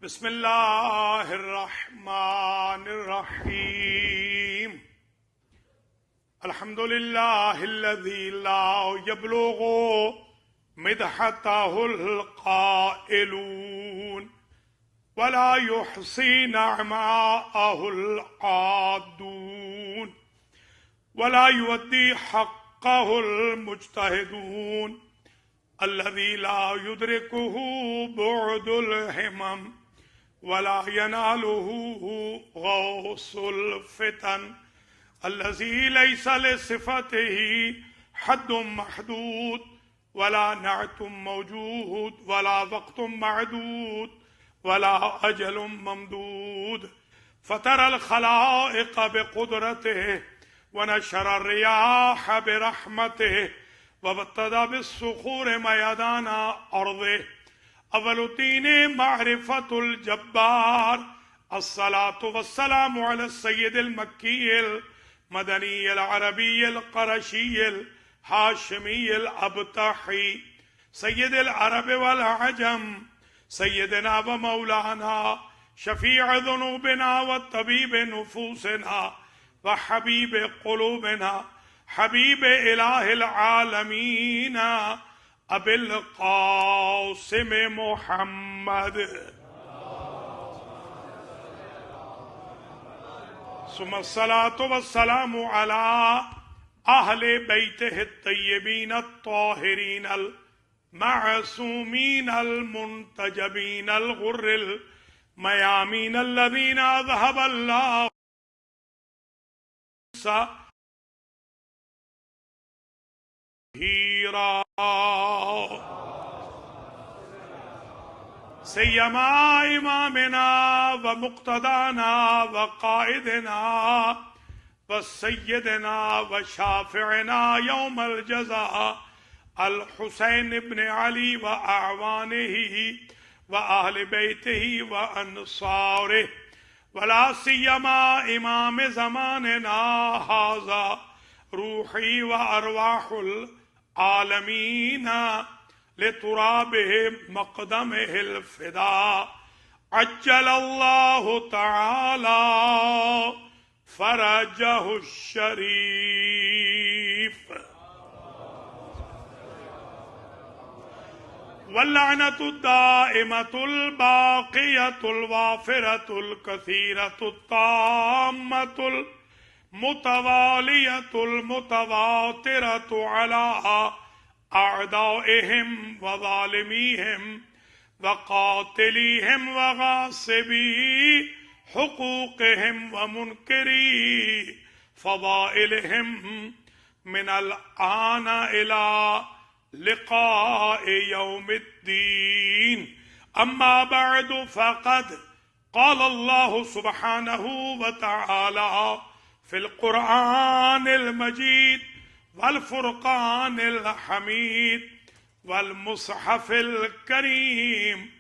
بسم اللہ الرحمن الرحیم الحمد للہ الذی لا یبلغ مدحتہ القائلون ولا یحصی نعماءہ العادون ولا یؤدی حقہ المجتہدون الذی لا یدرکہ بعد الہمم ولا يناله غوص الفتن الذي ليس لصفته حد محدود ولا نعت موجود ولا وقت معدود ولا أجل ممدود فترى الخلائق بقدرته ونشر الرياح برحمته وابتدى بالصخور ميدان أرضه اول الدین معرفت الجبار الصلاة والسلام على السید المکی المدنی العربی القرشی الحاشمی الابتحی سید العرب والعجم سیدنا و مولانا شفیع ذنوبنا والطبیب نفوسنا وحبیب قلوبنا حبیب الہ العالمین ابی القاسم محمد ثم الصلاة والسلام على اہل بیتہ الطیبین الطاہرین المعصومین المنتجبین الغر المیامین الذین اذهب اللہ سیما امامنا ومقتدانا وقائدنا وسیدنا وشافعنا یوم الجزاء الحسین ابن علی واعوانہ واہل بیتہ وانصارہ ولا سیما امام زماننا ھذا روحی وارواح العالمین لترابہ مقدمہ الفداء عجل اللہ تعالی فرجہ الشریف واللعنۃ الدائمۃ الباقیۃ الوافرۃ الکثیرۃ التامۃ المتوالیۃ المتواترۃ علی اعدائهم وظالمیهم وقاتلیهم وغاصبی حقوقهم ومنکری فضائلهم من الآن الى لقاء يوم الدين اما بعد فقد قال الله سبحانه وتعالى في القرآن المجيد والفرقان الحمید والمصحف الکریم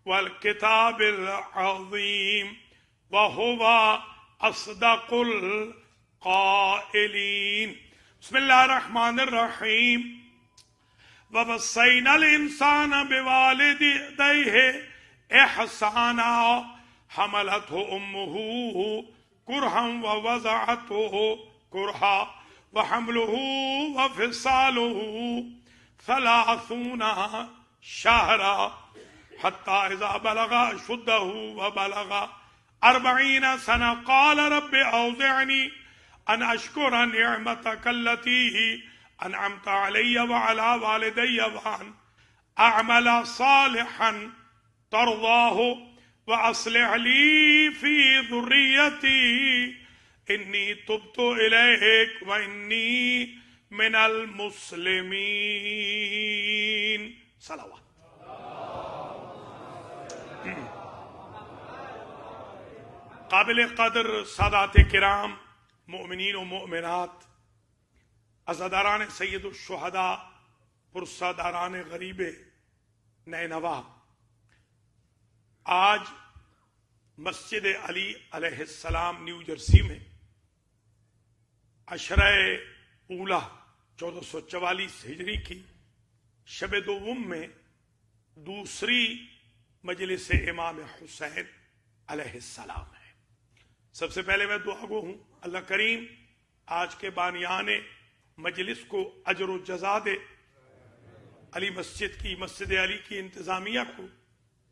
والکتاب العظیم وهو اصدق القائلین بسم اللہ الرحمن الرحیم ووصینا الانسان بوالدیہ احسانا حملته امه کرہا ووضعته کرہا وحمله وفصاله 30 شهرا حتى إذا بلغ أشده وبلغ 40 سنة قال رب أوزعني أن أشكر نعمتك التي أنعمت علي وعلى والدي وأن أعمل صالحا ترضاه وأصلح لي في ذريتي انی تبت الیک وانی من المسلمین صلوات قابل قدر سادات کرام مؤمنین و مؤمنات عزاداران سید الشہداء پرساداران غریب نینوا آج مسجد علی علیہ السلام نیو جرسی میں عشرہ اولا 1444 ہجری کی شب دوم میں دوسری مجلس امام حسین علیہ السلام ہے۔ سب سے پہلے میں دعا گو ہوں، اللہ کریم آج کے بانیان مجلس کو اجر و جزا دے، علی مسجد کی، مسجد علی کی انتظامیہ کو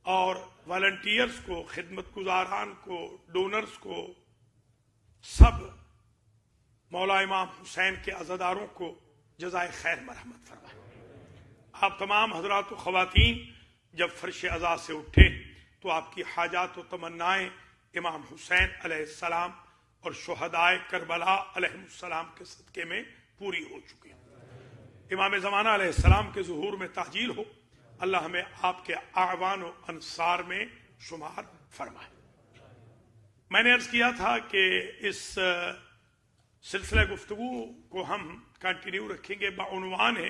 اور والنٹیئرز کو، خدمت گزاران کو، ڈونرز کو، سب مولا امام حسین کے عزاداروں کو جزائے خیر مرحمت فرمائے۔ آپ تمام حضرات و خواتین جب فرش عزا سے اٹھے تو آپ کی حاجات و تمنائیں امام حسین علیہ السلام اور شہدائے کربلا علیہ السلام کے صدقے میں پوری ہو چکی ہیں۔ امام زمانہ علیہ السلام کے ظہور میں تعجیل ہو، اللہ ہمیں آپ کے اعوان و انصار میں شمار فرمائے۔ میں نے عرض کیا تھا کہ اس سلسلہ گفتگو کو ہم کنٹینیو رکھیں گے بعنوان ہے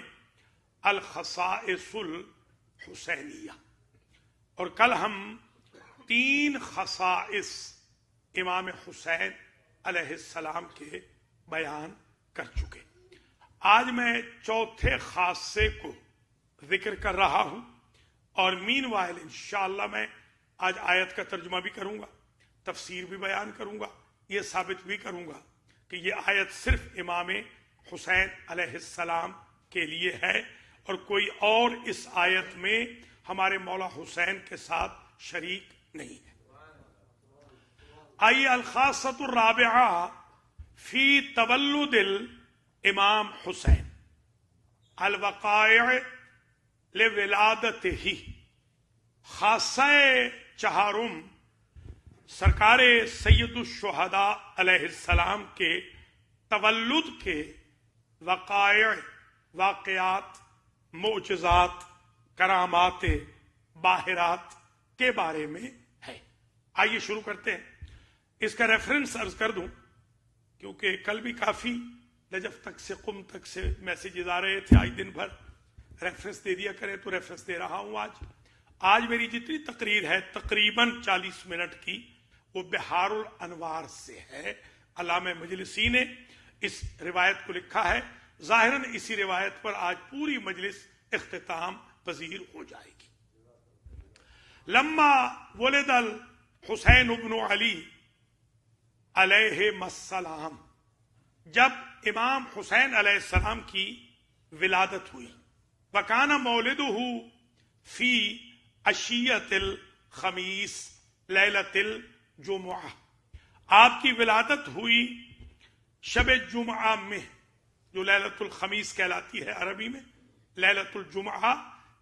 الخصائص الحسینیہ، اور کل ہم 3 خصائص امام حسین علیہ السلام کے بیان کر چکے۔ آج میں 4تھے خاصے کو ذکر کر رہا ہوں، اور مین وائل انشاءاللہ میں آج آیت کا ترجمہ بھی کروں گا، تفسیر بھی بیان کروں گا، یہ ثابت بھی کروں گا کہ یہ آیت صرف امام حسین علیہ السلام کے لیے ہے، اور کوئی اور اس آیت میں ہمارے مولا حسین کے ساتھ شریک نہیں ہے۔ آئیے الخاصۃ الرابعہ فی تولد الامام حسین الوقائع لولادتہ، خاصہ چہارم سرکار سید الشہداء علیہ السلام کے تولد کے وقائع، واقعات، معجزات، کرامات باہرات کے بارے میں ہے۔ آئیے شروع کرتے ہیں۔ اس کا ریفرنس عرض کر دوں، کیونکہ کل بھی کافی نجف تک سے قم تک سے میسیجز آ رہے تھے، آج دن بھر ریفرنس دے دیا کرے، تو ریفرنس دے رہا ہوں۔ آج میری جتنی تقریر ہے تقریباً 40 منٹ کی، وہ بحار الانوار سے ہے۔ علامہ مجلسی نے اس روایت کو لکھا ہے، ظاہراً اسی روایت پر آج پوری مجلس اختتام پذیر ہو جائے گی۔ لما ولد الحسین ابن علی علیہ السلام، جب امام حسین علیہ السلام کی ولادت ہوئی، وکان مولدہ فی عشیۃ الخمیس لیلۃ الجمعہ، آپ کی ولادت ہوئی شب جمعہ میں، جو لیلۃ الخمیس کہلاتی ہے عربی میں، لیلۃ الجمعہ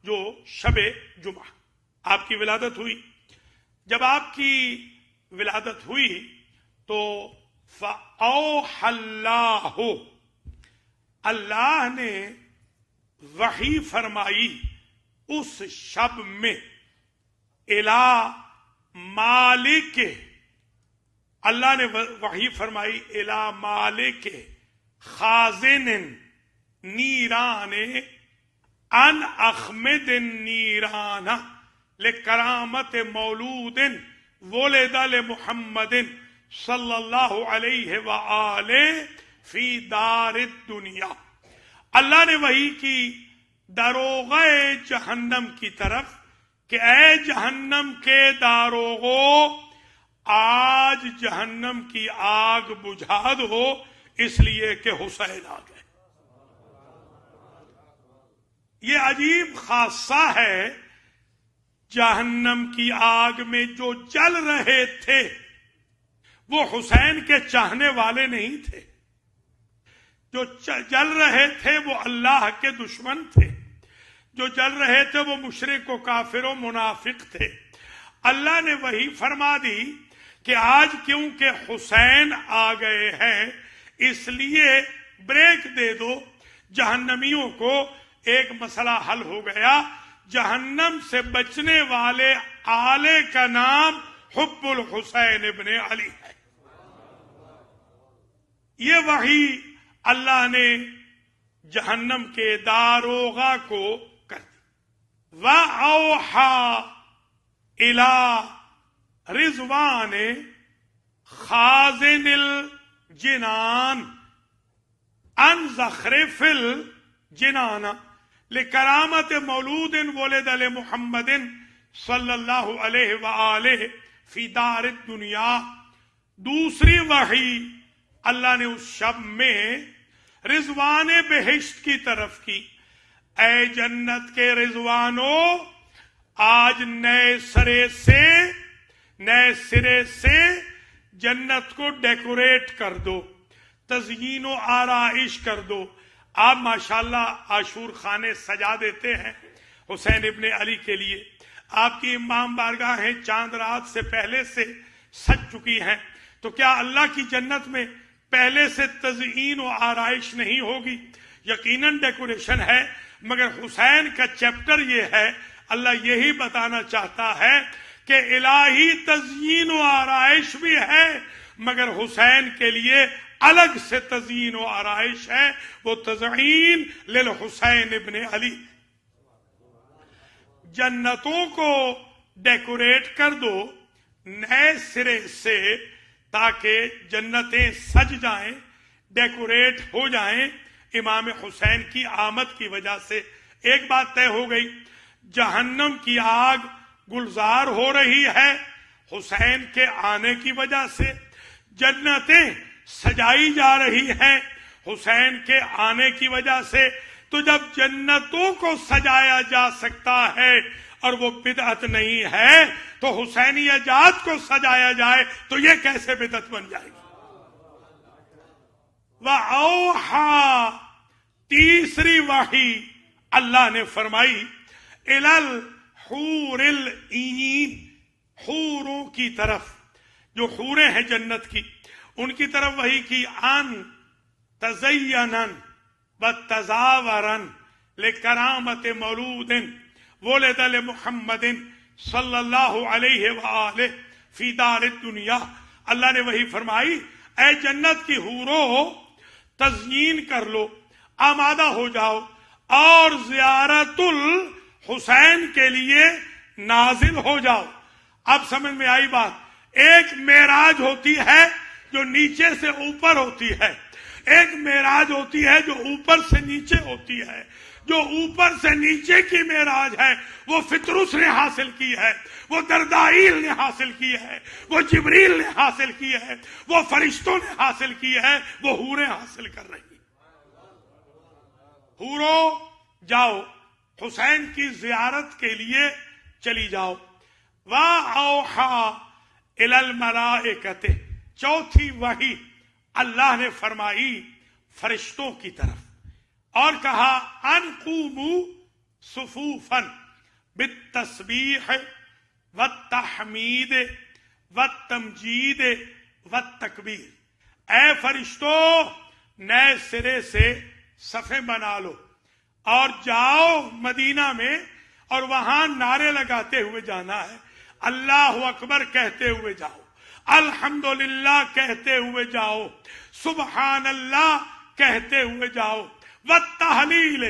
جو شب جمعہ، آپ کی ولادت ہوئی۔ جب آپ کی ولادت ہوئی تو فَأَوْحَى اللَّهُ، اللہ نے وحی فرمائی اس شب میں، اِلَى مالک، اللہ نے وحی فرمائی اِلَى مالک خازن نیران ان اخمد نیران لکرامت مولود ولد لمحمد صلی اللہ علیہ وآلہ فی دار الدنیا، اللہ نے وحی کی داروغہ جہنم کی طرف کہ اے جہنم کے داروغو، آج جہنم کی آگ بجھا دو، اس لیے کہ حسین آ گئے۔ یہ عجیب خاصہ ہے، جہنم کی آگ میں جو جل رہے تھے وہ حسین کے چاہنے والے نہیں تھے، جو جل رہے تھے وہ اللہ کے دشمن تھے، جو جل رہے تھے وہ مشرک و کافر و منافق تھے۔ اللہ نے وہی فرما دی کہ آج کیونکہ حسین آ گئے ہیں اس لیے بریک دے دو، جہنمیوں کو ایک مسئلہ حل ہو گیا۔ جہنم سے بچنے والے آلے کا نام حب الحسین ابن علی ہے۔ یہ وحی اللہ نے جہنم کے داروغہ کو کر دی۔ وَأَوْحَى إِلَى رضوان خازن الجنان ان زخرف الجنان لکرامت مولود ولد لمحمد صلی اللہ علیہ وآلہ فی دار الدنیا. دوسری وحی اللہ نے اس شب میں رضوان بہشت کی طرف کی. اے جنت کے رضوانو، آج نئے سرے سے جنت کو ڈیکوریٹ کر دو، تزئین و آرائش کر دو. آپ ماشاءاللہ عاشور خانے سجا دیتے ہیں حسین ابن علی کے لیے. آپ کی امام بارگاہیں چاند رات سے پہلے سے سج چکی ہیں، تو کیا اللہ کی جنت میں پہلے سے تزئین و آرائش نہیں ہوگی؟ یقیناً ڈیکوریشن ہے، مگر حسین کا چیپٹر یہ ہے، اللہ یہی بتانا چاہتا ہے کہ الہی تزئین و آرائش بھی ہے، مگر حسین کے لیے الگ سے تزئین و آرائش ہے، وہ تزئین للحسین ابن علی. جنتوں کو ڈیکوریٹ کر دو نئے سرے سے، تاکہ جنتیں سج جائیں، ڈیکوریٹ ہو جائیں امام حسین کی آمد کی وجہ سے. ایک بات طے ہو گئی، جہنم کی آگ گلزار ہو رہی ہے حسین کے آنے کی وجہ سے، جنتیں سجائی جا رہی ہیں حسین کے آنے کی وجہ سے. تو جب جنتوں کو سجایا جا سکتا ہے اور وہ بدعت نہیں ہے، تو حسینیہ جات کو سجایا جائے تو یہ کیسے بدعت بن جائے گی؟ وَأَوْحَا، تیسری وحی اللہ نے فرمائی، اِلَى الْحُورِ الْعِينِ، حوروں کی طرف، جو حوریں ہیں جنت کی، ان کی طرف وحی کی. ان تزینن وتزاورن لکرامت مولود ولد لمحمد صلی اللہ علیہ وآلہ فی دار الدنیا. اللہ نے وہی فرمائی، اے جنت کی حورو، تزیین کر لو، آمادہ ہو جاؤ، اور زیارت الحسین کے لیے نازل ہو جاؤ. اب سمجھ میں آئی بات؟ ایک معراج ہوتی ہے جو نیچے سے اوپر ہوتی ہے، ایک معراج ہوتی ہے جو اوپر سے نیچے ہوتی ہے. جو اوپر سے نیچے کی معراج ہے وہ فطرس نے حاصل کی ہے، وہ دردائیل نے حاصل کی ہے، وہ جبریل نے حاصل کی ہے، وہ فرشتوں نے حاصل کی ہے، وہ حوریں حاصل کر رہی ہیں. حوروں جاؤ، حسین کی زیارت کے لیے چلی جاؤ. وَأَوْحَا إِلَى الْمَلَائِكَةِ، چوتھی وحی اللہ نے فرمائی فرشتوں کی طرف، اور کہا ان قوموا صفوفا بالتسبیح والتحمید والتمجید والتکبیر. اے فرشتو، نئے سرے سے صفیں بنا لو اور جاؤ مدینہ میں، اور وہاں نعرے لگاتے ہوئے جانا ہے. اللہ اکبر کہتے ہوئے جاؤ، الحمدللہ کہتے ہوئے جاؤ، سبحان اللہ کہتے ہوئے جاؤ، والتحلیل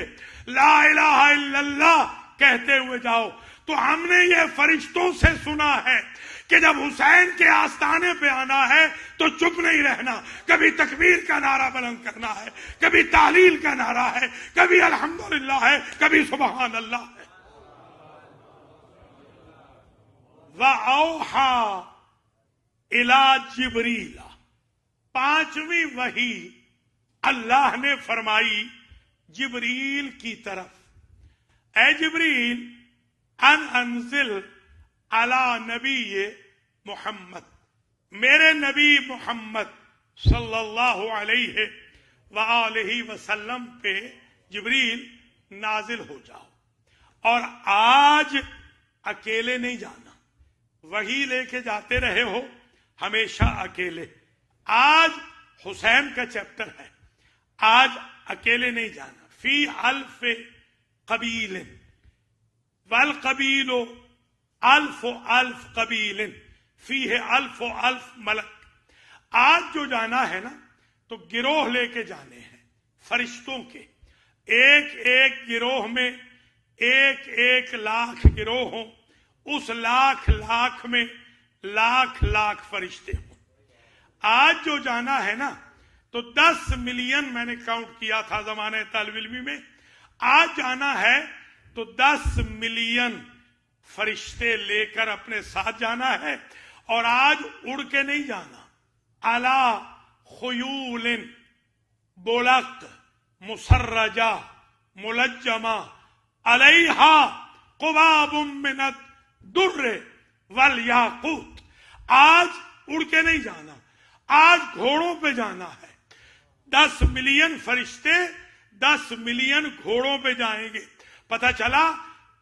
لا الہ الا اللہ کہتے ہوئے جاؤ. تو ہم نے یہ فرشتوں سے سنا ہے کہ جب حسین کے آستانے پہ آنا ہے تو چپ نہیں رہنا، کبھی تکبیر کا نعرہ بلند کرنا ہے، کبھی تحلیل کا نعرہ ہے، کبھی الحمدللہ ہے، کبھی سبحان اللہ ہے. وَأَوْحَا إِلَى جِبْرِيلَ، پانچویں وحی اللہ نے فرمائی جبریل کی طرف، اے جبریل ان انزل علی نبی محمد، میرے نبی محمد صلی اللہ علیہ وآلہ وسلم پہ جبریل نازل ہو جاؤ. اور آج اکیلے نہیں جانا، وہی لے کے جاتے رہے ہو ہمیشہ اکیلے. آج حسین کا چیپٹر ہے، آج اکیلے نہیں جانا. فی الف قبیل والقبیل الف الف قبیل فیہ الف الف ملک. آج جو جانا ہے نا تو گروہ لے کے جانے ہیں فرشتوں کے، ایک ایک گروہ میں ایک ایک لاکھ گروہ ہوں، اس لاکھ لاکھ میں لاکھ لاکھ فرشتے ہوں. آج جو جانا ہے نا تو 10 ملین میں نے کاؤنٹ کیا تھا زمانے طالب علمی میں. آج جانا ہے تو 10 ملین فرشتے لے کر اپنے ساتھ جانا ہے، اور آج اڑ کے نہیں جانا. الا خیول بلق مسرجہ ملجمہ علیہا قباب من الدر والیاقوت. آج اڑ کے نہیں جانا، آج گھوڑوں پہ جانا ہے. 10 ملین فرشتے 10 ملین گھوڑوں پہ جائیں گے. پتہ چلا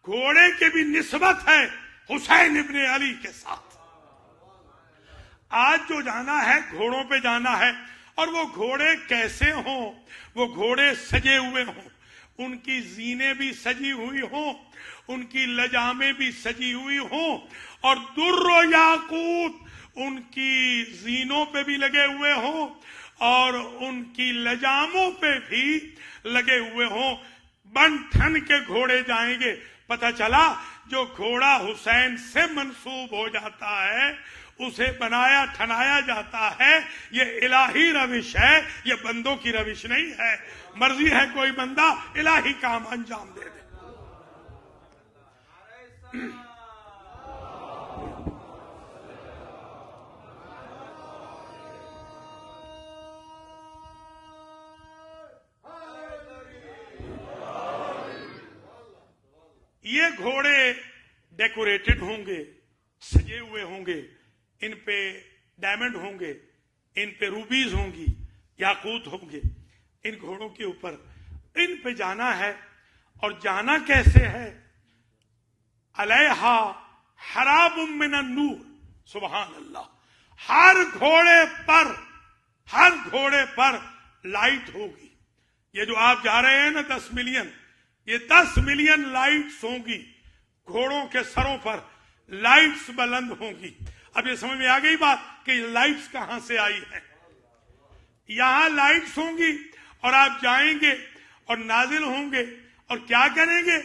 گھوڑے کی بھی نسبت ہے حسین ابن علی کے ساتھ. آج جو جانا ہے گھوڑوں پہ جانا ہے، اور وہ گھوڑے کیسے ہوں؟ وہ گھوڑے سجے ہوئے ہوں، ان کی زینے بھی سجی ہوئی ہوں، ان کی لجامیں بھی سجی ہوئی ہوں، اور در و یاقوت ان کی زینوں پہ بھی لگے ہوئے ہوں اور ان کی لجاموں پہ بھی لگے ہوئے ہوں. بن ٹھن کے گھوڑے جائیں گے. پتہ چلا جو گھوڑا حسین سے منسوب ہو جاتا ہے اسے بنایا ٹھنایا جاتا ہے. یہ الہی روش ہے، یہ بندوں کی روش نہیں ہے. مرضی ہے کوئی بندہ الہی کام انجام دے دے. یہ گھوڑے ڈیکوریٹڈ ہوں گے، سجے ہوئے ہوں گے، ان پہ ڈائمنڈ ہوں گے، ان پہ روبیز ہوں گی، یاقوت ہوں گے. ان گھوڑوں کے اوپر ان پہ جانا ہے. اور جانا کیسے ہے؟ علیہا حراب من النور. سبحان اللہ. ہر گھوڑے پر لائٹ ہوگی. یہ جو آپ جا رہے ہیں نا 10 ملین، یہ 10 ملین لائٹس ہوں گی. گھوڑوں کے سروں پر لائٹس بلند ہوں گی. اب یہ سمجھ میں آ گئی بات کہ یہ لائٹس کہاں سے آئی ہیں. یہاں لائٹس ہوں گی اور آپ جائیں گے اور نازل ہوں گے اور کیا کریں گے؟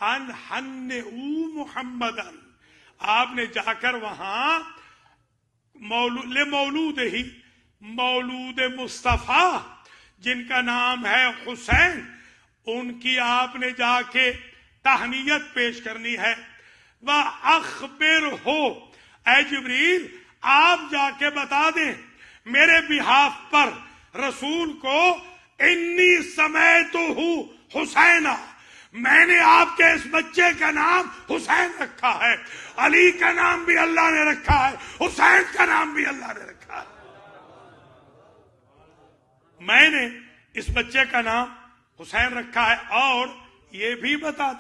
انحنئوا محمدن. آپ نے جا کر وہاں مولود مصطفیٰ جن کا نام ہے حسین، ان کی آپ نے جا کے تہنیت پیش کرنی ہے. وَأَخْبِرْهُ، اے جبریل آپ جا کے بتا دیں میرے بہاف پر رسول کو، انی سمیتہ حسینہ، میں نے آپ کے اس بچے کا نام حسین رکھا ہے. علی کا نام بھی اللہ نے رکھا ہے، حسین کا نام بھی اللہ نے رکھا ہے. میں نے اس بچے کا نام حسین رکھا ہے. اور یہ بھی بتا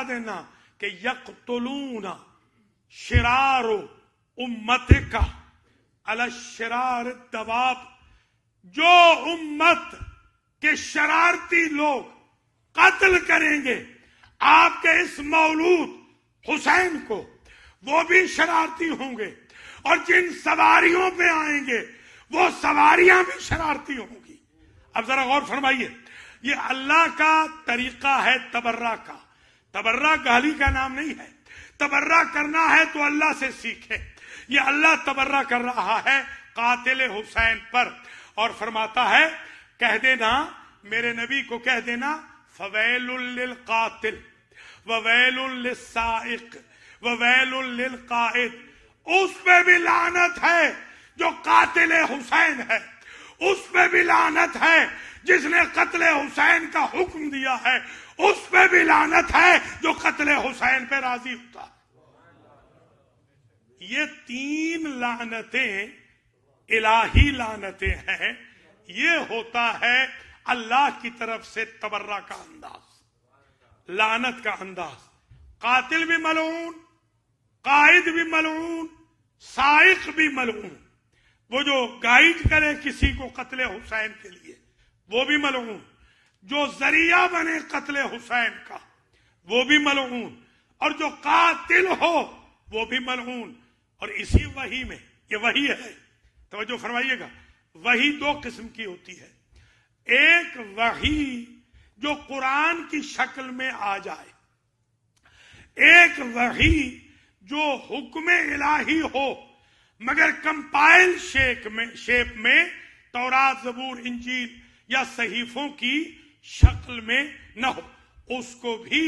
دینا کہ یقتلون شرار امتک علی شرار الدواب، جو امت کے شرارتی لوگ قتل کریں گے آپ کے اس مولود حسین کو، وہ بھی شرارتی ہوں گے. اور جن سواریوں پہ آئیں گے وہ سواریاں بھی شرارتی ہوں گی. اب ذرا غور فرمائیے، یہ اللہ کا طریقہ ہے تبرہ کا. تبرہ گالی کا نام نہیں ہے. تبرہ کرنا ہے تو اللہ سے سیکھے. یہ اللہ تبرہ کر رہا ہے قاتل حسین پر، اور فرماتا ہے کہہ دینا میرے نبی کو، کہہ دینا فویل للقاتل وویل للسائق وویل للقائد. اس پہ بھی لعنت ہے جو قاتل حسین ہے، اس پہ بھی لعنت ہے جس نے قتل حسین کا حکم دیا ہے، اس پہ بھی لعنت ہے جو قتل حسین پہ راضی ہوتا ہے. یہ 3 لعنتیں الہی لعنتیں ہیں. یہ ہوتا ہے اللہ کی طرف سے تبرہ کا انداز، لعنت کا انداز. قاتل بھی ملعون، قائد بھی ملعون، سائق بھی ملعون. وہ جو گائیڈ کرے کسی کو قتل حسین کے لیے وہ بھی ملعون، جو ذریعہ بنے قتل حسین کا وہ بھی ملعون، اور جو قاتل ہو وہ بھی ملعون. اور اسی وحی میں، یہ وحی ہے، توجہ فرمائیے گا، وحی 2 قسم کی ہوتی ہے. ایک وحی جو قرآن کی شکل میں آ جائے، ایک وحی جو حکم الہی ہو مگر کمپائل شیپ میں تورات، زبور، انجیل یا صحیفوں کی شکل میں نہ ہو، اس کو بھی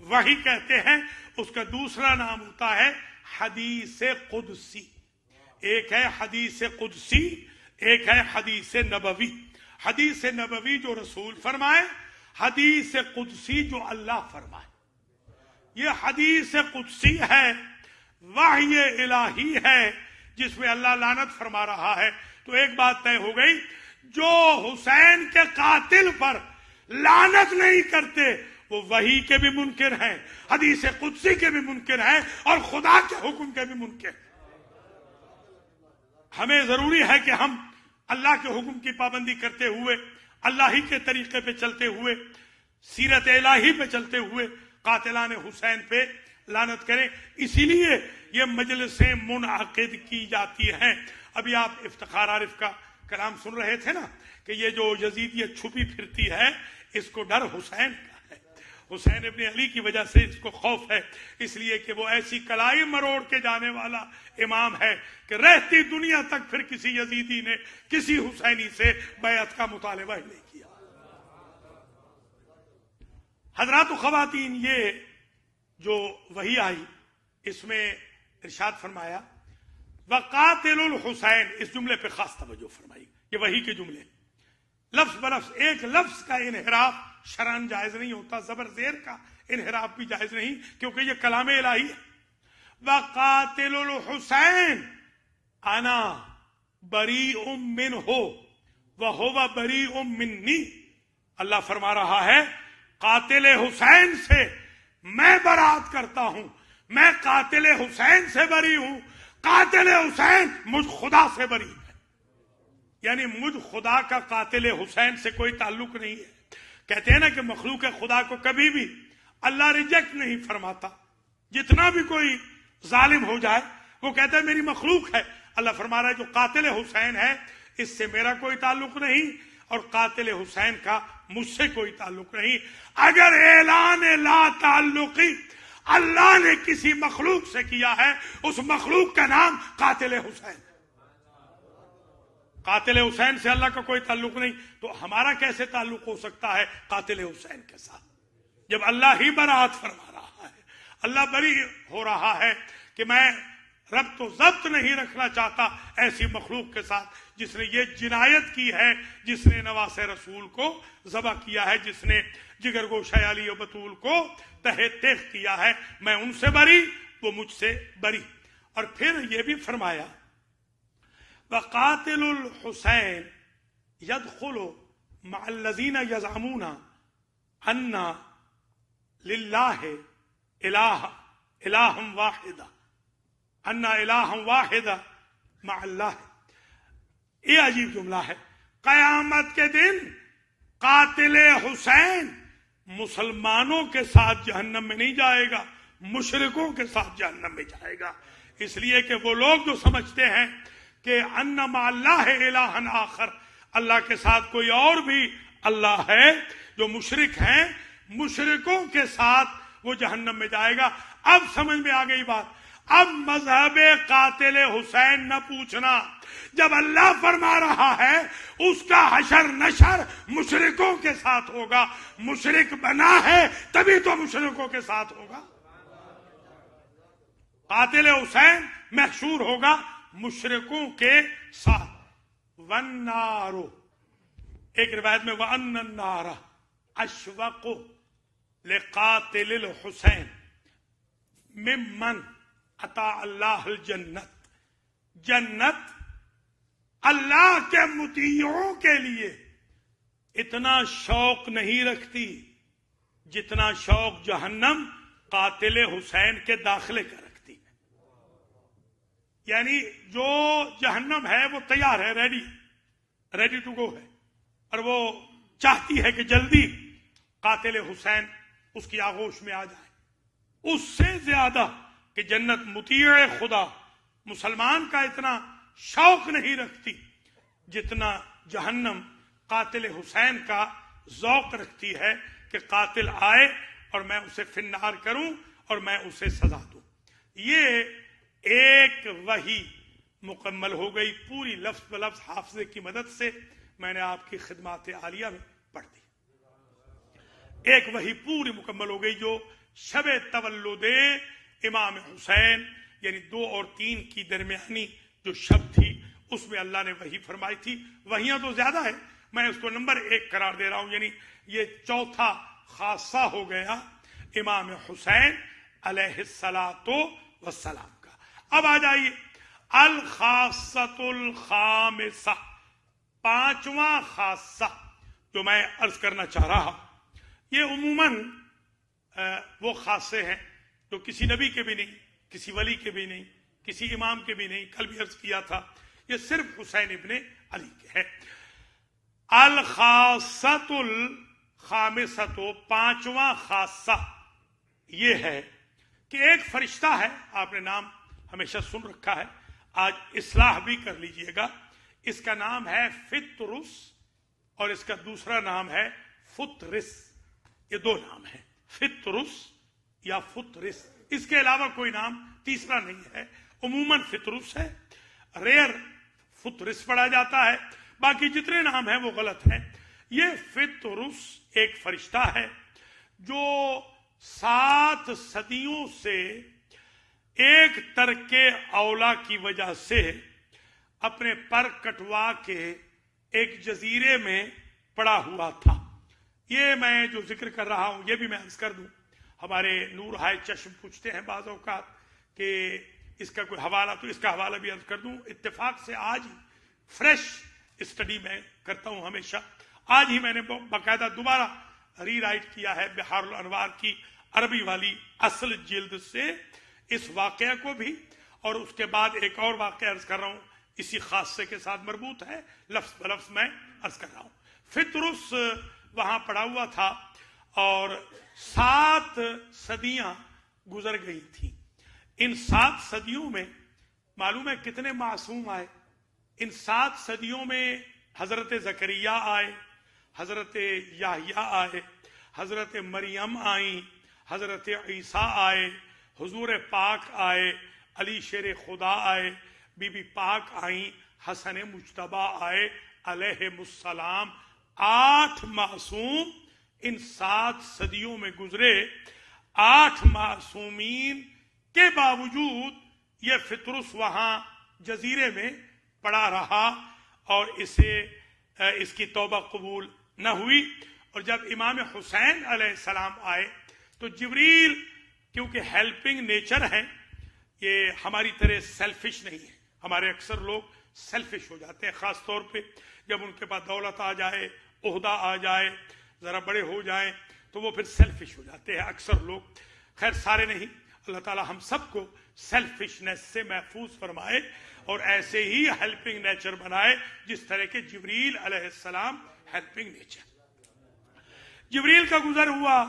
وحی کہتے ہیں. اس کا دوسرا نام ہوتا ہے حدیث قدسی. ایک ہے حدیث قدسی، ایک ہے حدیث نبوی. حدیث نبوی جو رسول فرمائے، حدیث قدسی جو اللہ فرمائے. یہ حدیث قدسی ہے، وحی الہی ہے، جس میں اللہ لعنت فرما رہا ہے. تو ایک بات طے ہو گئی، جو حسین کے قاتل پر لعنت نہیں کرتے وہ وحی کے بھی منکر ہیں، حدیث قدسی کے بھی منکر ہیں، اور خدا کے حکم کے بھی منکر ہیں. ہمیں ضروری ہے کہ ہم اللہ کے حکم کی پابندی کرتے ہوئے، اللہ ہی کے طریقے پہ چلتے ہوئے، سیرت الہی پہ چلتے ہوئے قاتلان حسین پہ لعنت کریں. اسی لیے یہ مجلسیں منعقد کی جاتی ہیں. ابھی آپ افتخار عارف کا کلام سن رہے تھے نا، کہ یہ جو یزیدیت چھپی پھرتی ہے اس کو ڈر حسین کا ہے، حسین ابن علی کی وجہ سے اس کو خوف ہے، اس لیے کہ وہ ایسی کلائی مروڑ کے جانے والا امام ہے کہ رہتی دنیا تک پھر کسی یزیدی نے کسی حسینی سے بیعت کا مطالبہ ہی نہیں کیا. حضرات و خواتین، یہ جو وحی آئی اس میں ارشاد فرمایا وقاتل الحسین. اس جملے پہ خاص توجہ فرمائی، یہ وحی کے جملے لفظ بلفظ، ایک لفظ کا انحراف شرعاً جائز نہیں ہوتا، زبر زیر کا انحراف بھی جائز نہیں، کیونکہ یہ کلام الہی ہے. وقاتل الحسین انا بریء منہ وہو بریء منی. اللہ فرما رہا ہے قاتل حسین سے میں برات کرتا ہوں، میں قاتل حسین سے بری ہوں، قاتل حسین مجھ خدا سے بری ہے. یعنی مجھ خدا کا قاتل حسین سے کوئی تعلق نہیں ہے. کہتے ہیں نا کہ مخلوق خدا کو کبھی بھی اللہ ریجیکٹ نہیں فرماتا. جتنا بھی کوئی ظالم ہو جائے وہ کہتا ہے میری مخلوق ہے. اللہ فرما رہا ہے جو قاتل حسین ہے اس سے میرا کوئی تعلق نہیں، اور قاتل حسین کا مجھ سے کوئی تعلق نہیں. اگر اعلان لا تعلقی اللہ نے کسی مخلوق سے کیا ہے، اس مخلوق کا نام قاتل حسین. قاتل حسین سے اللہ کا کوئی تعلق نہیں، تو ہمارا کیسے تعلق ہو سکتا ہے قاتل حسین کے ساتھ، جب اللہ ہی برات فرما رہا ہے، اللہ بری ہو رہا ہے کہ میں ربط و ضبط نہیں رکھنا چاہتا ایسی مخلوق کے ساتھ جس نے یہ جنایت کی ہے، جس نے نواس رسول کو ذبح کیا ہے، جس نے جگر گوشہ علی و بطول کو تہہ تیغ کیا ہے. میں ان سے بری، وہ مجھ سے بری. اور پھر یہ بھی فرمایا وقاتل الحسین يدخل مع الذين يزعمون ان للہ الہ واحد، ان الہ واحد مع اللہ. یہ عجیب جملہ ہے. قیامت کے دن قاتل حسین مسلمانوں کے ساتھ جہنم میں نہیں جائے گا، مشرکوں کے ساتھ جہنم میں جائے گا. اس لیے کہ وہ لوگ جو سمجھتے ہیں کہ ان مع اللہ الہ آخر، اللہ کے ساتھ کوئی اور بھی اللہ ہے، جو مشرک ہیں مشرکوں کے ساتھ وہ جہنم میں جائے گا. اب سمجھ میں آ گئی بات. اب مذہب قاتل حسین نہ پوچھنا، جب اللہ فرما رہا ہے اس کا حشر نشر مشرکوں کے ساتھ ہوگا، مشرک بنا ہے تبھی تو مشرکوں کے ساتھ ہوگا. قاتل حسین محشور ہوگا مشرکوں کے ساتھ. والنار، ایک روایت میں وَأَنَّ النَّارَ أَشْوَقُ لِقَاتِلِ الْحُسَيْنِ مِمَّنْ أَطَاعَ اللَّهَ الْجَنَّةِ. جنت اللہ کے مطیعوں کے لیے اتنا شوق نہیں رکھتی جتنا شوق جہنم قاتل حسین کے داخلے کا رکھتی ہے. یعنی جو جہنم ہے وہ تیار ہے، ریڈی ٹو گو ہے، اور وہ چاہتی ہے کہ جلدی قاتل حسین اس کی آغوش میں آ جائے. اس سے زیادہ کہ جنت مطیع خدا مسلمان کا اتنا شوق نہیں رکھتی جتنا جہنم قاتل حسین کا ذوق رکھتی ہے کہ قاتل آئے اور میں اسے فنار کروں اور میں اسے سزا دوں. یہ ایک وحی مکمل ہو گئی پوری لفظ بلفظ حافظے کی مدد سے. میں نے آپ کی خدمات عالیہ میں پڑھ دی. ایک وحی پوری مکمل ہو گئی جو شب تولد امام حسین یعنی 2 اور 3 کی درمیانی جو شب تھی اس میں اللہ نے وحی فرمائی تھی. وحیاں تو زیادہ ہے, میں اس کو نمبر 1 قرار دے رہا ہوں, یعنی یہ چوتھا خاصہ ہو گیا امام حسین علیہ الصلاۃ والسلام کا. اب آ جائیے الخاصۃ الخامسہ, 5واں خاصہ جو میں عرض کرنا چاہ رہا ہوں. یہ عموماً وہ خاصے ہیں جو کسی نبی کے بھی نہیں, کسی ولی کے بھی نہیں, کسی امام کے بھی نہیں. کل بھی عرض کیا تھا یہ صرف حسین ابن علی کے ہے. الخاصۃ الخامسۃ, 5واں خاصہ یہ ہے کہ ایک فرشتہ ہے, آپ نے نام ہمیشہ سن رکھا ہے, آج اصلاح بھی کر لیجئے گا. اس کا نام ہے فطرس اور اس کا دوسرا نام ہے فطرس. یہ 2 نام ہیں, فطرس یا فطرس. اس کے علاوہ کوئی نام تیسرا نہیں ہے. عموماً فطرس ہے, ریئر فطرس پڑھا جاتا ہے, باقی جتنے نام ہیں وہ غلط ہیں. یہ فطرس ایک فرشتہ ہے جو 7 صدیوں سے ایک ترک اولا کی وجہ سے اپنے پر کٹوا کے ایک جزیرے میں پڑا ہوا تھا. یہ میں جو ذکر کر رہا ہوں یہ بھی میں عرض کر دوں, ہمارے نور ہائے چشم پوچھتے ہیں بعض اوقات کہ اس کا کوئی حوالہ, تو اس کا حوالہ بھی عرض کر دوں. اتفاق سے آج ہی فریش اسٹڈی میں کرتا ہوں ہمیشہ, آج ہی میں نے باقاعدہ دوبارہ ری رائٹ کیا ہے بحار الانوار کی عربی والی اصل جلد سے اس واقعہ کو بھی, اور اس کے بعد ایک اور واقعہ عرض کر رہا ہوں اسی خاصے کے ساتھ مربوط ہے, لفظ بلفظ میں عرض کر رہا ہوں. فطرس وہاں پڑا ہوا تھا اور 7 صدیاں گزر گئی تھیں. ان 7 صدیوں میں معلوم ہے کتنے معصوم آئے. ان 7 صدیوں میں حضرت زکریا آئے, حضرت یحییٰ آئے, حضرت مریم آئیں, حضرت عیسیٰ آئے, حضور پاک آئے, علی شیر خدا آئے, بی بی پاک آئیں, حسن مجتبیٰ آئے علیہم السلام. 8 معصوم ان 7 صدیوں میں گزرے. 8 معصومین کے باوجود یہ فطرس وہاں جزیرے میں پڑا رہا اور اس کی توبہ قبول نہ ہوئی. اور جب امام حسین علیہ السلام آئے تو جبریل, کیونکہ ہیلپنگ نیچر ہے, یہ ہماری طرح سیلفش نہیں ہے. ہمارے اکثر لوگ سیلفش ہو جاتے ہیں, خاص طور پہ جب ان کے پاس دولت آ جائے, عہدہ آ جائے, ذرا بڑے ہو جائیں تو وہ پھر سیلفش ہو جاتے ہیں اکثر لوگ. خیر سارے نہیں, اللہ تعالی ہم سب کو سیلفشنس سے محفوظ فرمائے اور ایسے ہی ہیلپنگ نیچر بنائے جس طرح کے جبریل علیہ السلام ہیلپنگ نیچر. جبریل کا گزر ہوا,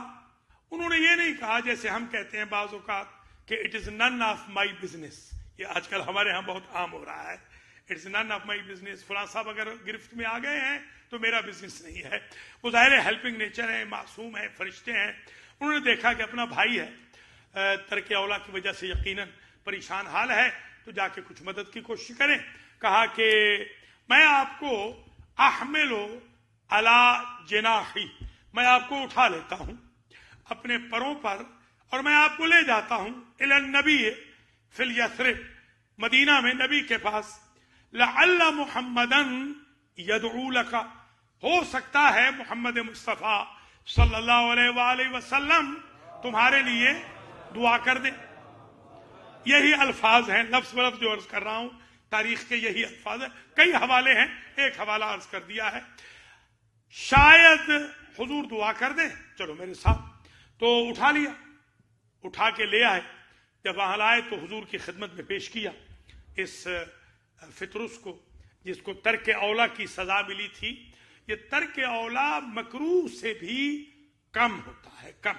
انہوں نے یہ نہیں کہا جیسے ہم کہتے ہیں بعض اوقات کہ it is none of my business. یہ آج کل ہمارے ہاں بہت عام ہو رہا ہے, it is none of my business. فلاں صاحب اگر گرفت میں آ گئے ہیں تو میرا بزنس نہیں ہے. وہ ظاہر ہیلپنگ نیچر ہے, معصوم ہے, فرشتے ہیں. انہوں نے دیکھا کہ اپنا بھائی ہے, ترک اولا کی وجہ سے یقیناً پریشان حال ہے, تو جا کے کچھ مدد کی کوشش کریں. کہا کہ میں آپ کو احملو علی جناحی, میں آپ کو اٹھا لیتا ہوں اپنے پروں پر اور میں آپ کو لے جاتا ہوں الی النبی فی الیثرب, مدینہ میں نبی کے پاس. لعل محمدن یدعو لک, ہو سکتا ہے محمد مصطفیٰ صلی اللہ علیہ وآلہ وسلم تمہارے لیے دعا کر دیں. یہی الفاظ ہیں, لفظ بلفظ جو عرض کر رہا ہوں تاریخ کے یہی الفاظ ہیں. کئی حوالے ہیں, ایک حوالہ عرض کر دیا ہے, شاید حضور دعا کر دیں, چلو میرے ساتھ. تو اٹھا لیا, اٹھا کے لے آئے. جب وہاں لائے تو حضور کی خدمت میں پیش کیا اس فطرس کو, جس کو ترک اولا کی سزا ملی تھی. یہ ترک اولا مکروہ سے بھی کم ہوتا ہے, کم.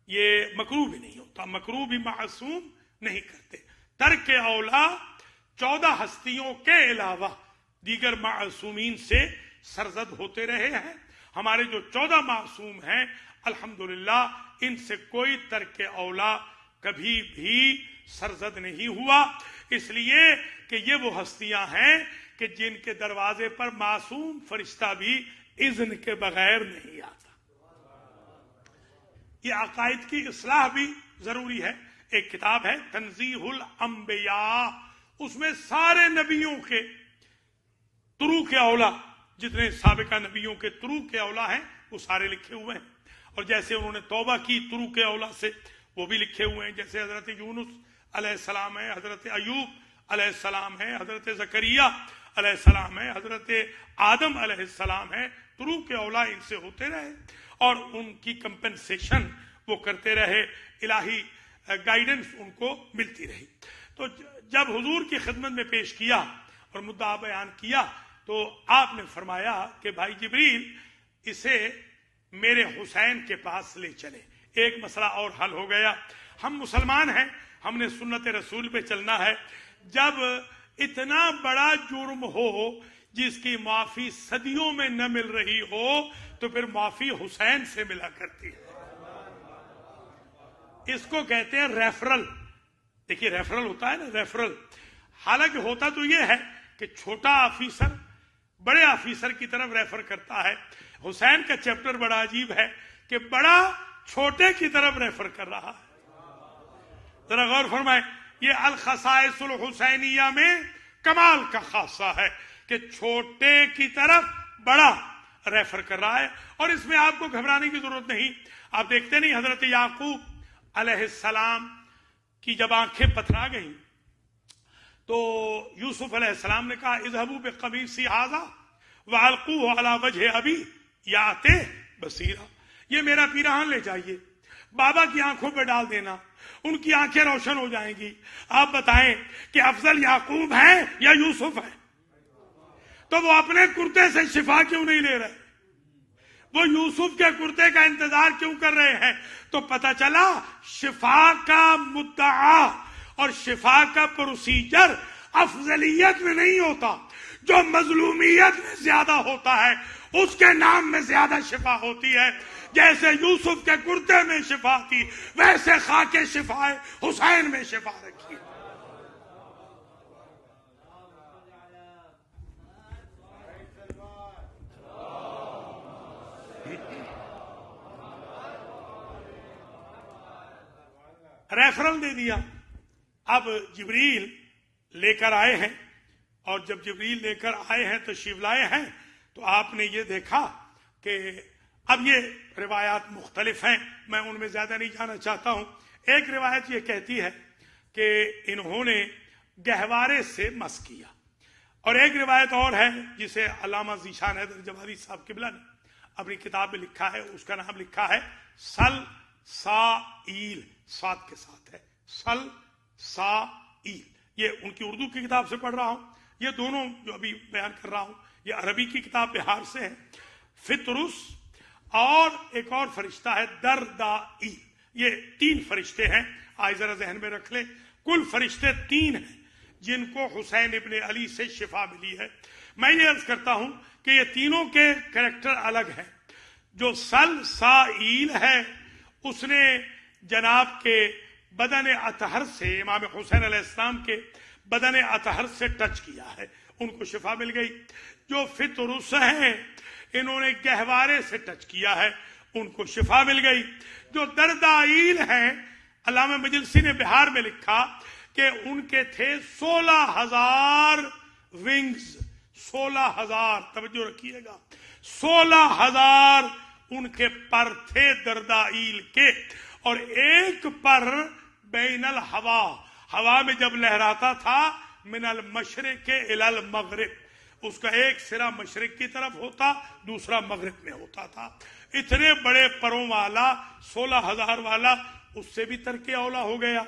یہ مکروہ بھی نہیں ہوتا, مکروہ بھی معصوم نہیں کرتے. ترک اولا 14 ہستیوں کے علاوہ دیگر معصومین سے سرزد ہوتے رہے ہیں. ہمارے جو 14 معصوم ہیں الحمدللہ ان سے کوئی ترک اولا کبھی بھی سرزد نہیں ہوا, اس لیے کہ یہ وہ ہستیاں ہیں کہ جن کے دروازے پر معصوم فرشتہ بھی اذن کے بغیر نہیں آتا. یہ عقائد کی اصلاح بھی ضروری ہے. ایک کتاب ہے تنزیہ الانبیاء، اس میں سارے نبیوں کے طرق اولا، جتنے سابقہ نبیوں کے طرق اولا ہیں وہ سارے لکھے ہوئے ہیں. اور جیسے انہوں نے توبہ کی طرق اولا سے، وہ بھی لکھے ہوئے ہیں. جیسے حضرت یونس علیہ السلام ہے، حضرت ایوب علیہ السلام ہے، حضرت زکریا علیہ السلام ہے، حضرت آدم علیہ السلام ہے. طرق اولا ان سے ہوتے رہے اور ان کی کمپنسیشن وہ کرتے رہے، الہی گائیڈنس ان کو ملتی رہی. تو جب حضور کی خدمت میں پیش کیا اور مدعا بیان کیا تو آپ نے فرمایا کہ بھائی جبریل اسے میرے حسین کے پاس لے چلے. ایک مسئلہ اور حل ہو گیا. ہم مسلمان ہیں، ہم نے سنت رسول پہ چلنا ہے. جب اتنا بڑا جرم ہو جس کی معافی صدیوں میں نہ مل رہی ہو تو پھر معافی حسین سے ملا کرتی ہے. اس کو کہتے ہیں ریفرل. دیکھیے ریفرل ہوتا ہے نا، ریفرل. حالانکہ ہوتا تو یہ ہے کہ چھوٹا آفیسر بڑے آفیسر کی طرف ریفر کرتا ہے. حسین کا چیپٹر بڑا عجیب ہے کہ بڑا چھوٹے کی طرف ریفر کر رہا ہے. ذرا غور فرمائیں، یہ الخصائص الحسینیہ میں کمال کا خاصہ ہے کہ چھوٹے کی طرف بڑا ریفر کر رہا ہے. اور اس میں آپ کو گھبرانے کی ضرورت نہیں. آپ دیکھتے نہیں حضرت یعقوب علیہ السلام کی جب آنکھیں پتھرا گئیں تو یوسف علیہ السلام نے کہا اذهبوا بقمیصی ھذا والقوه علی وجه ابی یأتی بصیرا. یہ میرا پیراہن لے جائیے، بابا کی آنکھوں پہ ڈال دینا، ان کی آنکھیں روشن ہو جائیں گی. آپ بتائیں کہ افضل یعقوب ہیں یا یوسف ہیں؟ تو وہ اپنے کرتے سے شفا کیوں نہیں لے رہے؟ وہ یوسف کے کرتے کا انتظار کیوں کر رہے ہیں؟ تو پتہ چلا شفا کا مدعا اور شفا کا پروسیجر افضلیت میں نہیں ہوتا. جو مظلومیت میں زیادہ ہوتا ہے اس کے نام میں زیادہ شفا ہوتی ہے. جیسے یوسف کے کرتے میں شفا تھی ویسے خاک شفا حسین میں شفا رکھی. ریفرل دے دیا. اب جبریل لے کر آئے ہیں اور جب جبریل لے کر آئے ہیں تشریف لائے ہیں تو آپ نے یہ دیکھا کہ اب یہ روایات مختلف ہیں، میں ان میں زیادہ نہیں جانا چاہتا ہوں. ایک روایت یہ کہتی ہے کہ انہوں نے گہوارے سے مس کیا، اور ایک روایت اور ہے جسے علامہ ذیشان حیدر جوادی صاحب قبلہ نے اپنی کتاب میں لکھا ہے. اس کا نام لکھا ہے سل سائیل، سات کے ساتھ ہے سل سائیل. یہ ان کی اردو کی کتاب سے پڑھ رہا ہوں. یہ دونوں جو ابھی بیان کر رہا ہوں یہ عربی کی کتاب بہار سے ہے. فطرس اور ایک اور فرشتہ ہے دردائی. یہ تین فرشتے ہیں، آج ذرا ذہن میں رکھ لیں. کل فرشتے تین ہیں جن کو حسین ابن علی سے شفا ملی ہے. میں یہ عرض کرتا ہوں کہ یہ تینوں کے کریکٹر الگ ہیں. جو سل سائیل ہے اس نے جناب کے بدن اطہر سے، امام حسین علیہ السلام کے بدن اطہر سے ٹچ کیا ہے، ان کو شفا مل گئی. جو فطرس ہیں انہوں نے گہوارے سے ٹچ کیا ہے، ان کو شفا مل گئی. جو دردائیل ہیں علامہ مجلسی نے بہار میں لکھا کہ ان کے تھے 16,000 ونگز. 16,000، توجہ رکھیے گا، 16,000 ان کے پر تھے دردائیل کے. اور ایک پر بین الہوا، ہوا میں جب لہراتا تھا من المشرق الی المغرب، اس کا ایک سرا مشرق کی طرف ہوتا دوسرا مغرب میں ہوتا تھا. اتنے بڑے پروں والا 16,000 والا اس سے بھی ترک اولا ہو گیا.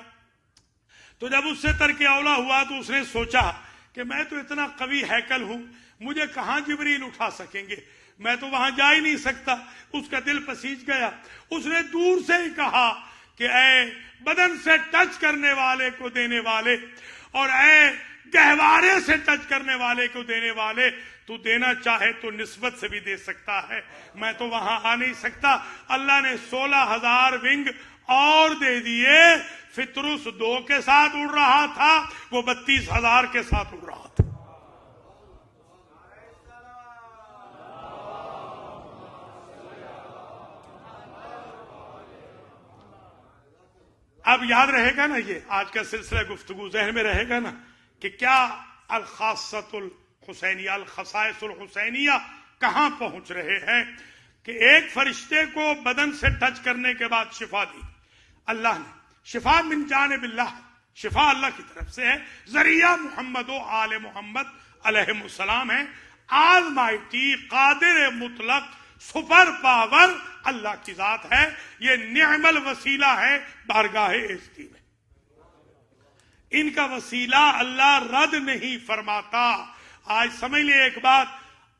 تو جب اس سے ترک اولا ہوا تو اس نے سوچا کہ میں تو اتنا قوی ہیکل ہوں، مجھے کہاں جبریل اٹھا سکیں گے، میں تو وہاں جا ہی نہیں سکتا. اس کا دل پسیج گیا. اس نے دور سے ہی کہا کہ اے بدن سے ٹچ کرنے والے کو دینے والے اور اے گہوارے سے ٹچ کرنے والے کو دینے والے، تو دینا چاہے تو نسبت سے بھی دے سکتا ہے، میں تو وہاں آ نہیں سکتا. اللہ نے 16,000 ونگ اور دے دیے. فطرس 2 کے ساتھ اڑ رہا تھا، وہ 32,000 کے ساتھ اڑ رہا تھا. اب یاد رہے گا نا، یہ آج کا سلسلہ گفتگو ذہن میں رہے گا نا کہ کیا الخاصۃ الحسینیہ، الخصائص الحسینیہ کہاں پہنچ رہے ہیں کہ ایک فرشتے کو بدن سے ٹچ کرنے کے بعد شفا دی اللہ نے. شفا من جانب اللہ، شفا اللہ کی طرف سے ہے، ذریعہ محمد و آل محمد علیہ السلام ہے. آل مائٹی، قادر مطلق، سپر پاور اللہ کی ذات ہے. یہ نعم الوسیلہ ہے بارگاہ عزتی میں. ان کا وسیلہ اللہ رد نہیں فرماتا. آج سمجھ لیں ایک بات،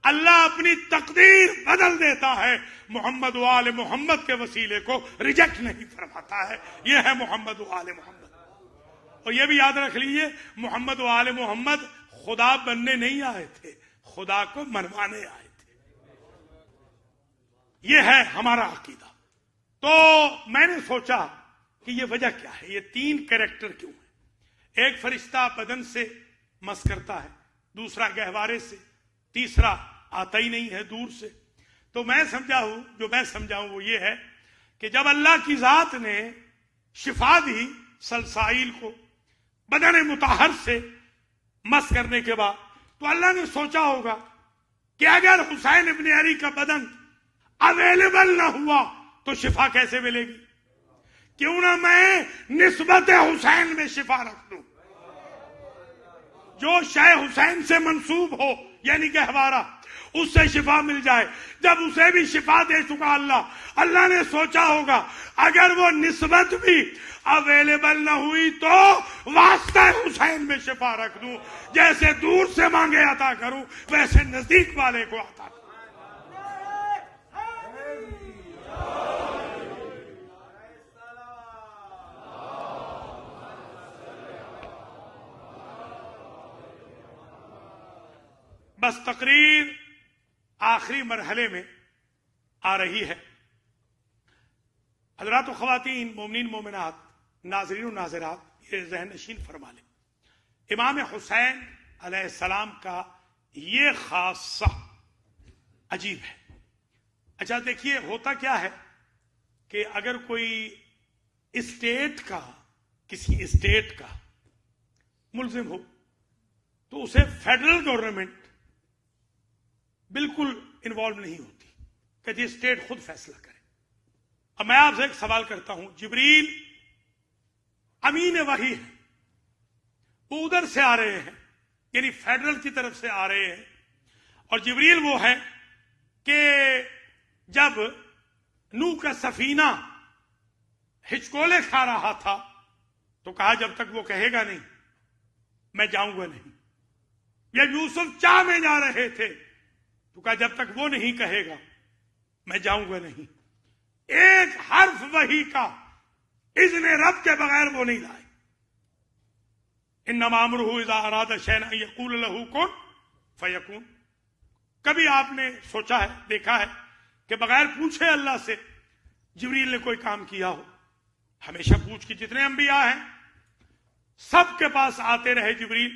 اللہ اپنی تقدیر بدل دیتا ہے، محمد و آل محمد کے وسیلے کو ریجیکٹ نہیں فرماتا ہے. یہ ہے محمد و آل محمد. اور یہ بھی یاد رکھ لیجئے، محمد و آل محمد خدا بننے نہیں آئے تھے، خدا کو منوانے آئے تھے. یہ ہے ہمارا عقیدہ. تو میں نے سوچا کہ یہ وجہ کیا ہے، یہ تین کریکٹر کیوں ہیں؟ ایک فرشتہ بدن سے مس کرتا ہے، دوسرا گہوارے سے، تیسرا آتا ہی نہیں ہے دور سے. تو میں سمجھا ہوں وہ یہ ہے کہ جب اللہ کی ذات نے شفا دی سلسائل کو بدن مطہر سے مس کرنے کے بعد، تو اللہ نے سوچا ہوگا کہ اگر حسین ابن علی کا بدن اویلیبل نہ ہوا تو شفا کیسے ملے گی؟ کیوں نہ میں نسبت حسین میں شفا رکھ دوں، جو شے حسین سے منسوب ہو یعنی گہوارہ، اس سے شفا مل جائے. جب اسے بھی شفا دے چکا اللہ نے سوچا ہوگا اگر وہ نسبت بھی اویلیبل نہ ہوئی تو واسطہ حسین میں شفا رکھ دوں، جیسے دور سے مانگے عطا کروں ویسے نزدیک والے کو عطا کروں. بس تقریر آخری مرحلے میں آ رہی ہے. حضرات و خواتین، مومنین مومنات، ناظرین و ناظرات، یہ ذہن نشین فرما لیں، امام حسین علیہ السلام کا یہ خاصہ عجیب ہے. اچھا دیکھیے، ہوتا کیا ہے کہ اگر کوئی کسی اسٹیٹ کا ملزم ہو تو اسے فیڈرل گورنمنٹ بالکل انوالو نہیں ہوتی، کہ یہ اسٹیٹ خود فیصلہ کرے. اب میں آپ سے ایک سوال کرتا ہوں، جبریل امین وحی ہے، وہ ادھر سے آ رہے ہیں، یعنی فیڈرل کی طرف سے آ رہے ہیں، اور جبریل وہ ہے کہ جب نوح کا سفینہ ہچکولے کھا رہا تھا تو کہا جب تک وہ کہے گا نہیں میں جاؤں گا نہیں. یا یوسف چاہ میں جا رہے تھے تو کہا جب تک وہ نہیں کہے گا میں جاؤں گا نہیں. ایک حرف وحی کا اذن رب کے بغیر وہ نہیں لائے. انما امرہ اذا اراد شیئا ان یقول لہ کن فیکون. کبھی آپ نے سوچا ہے، دیکھا ہے کہ بغیر پوچھے اللہ سے جبریل نے کوئی کام کیا ہو؟ ہمیشہ پوچھ کے، جتنے انبیاء ہیں سب کے پاس آتے رہے جبریل،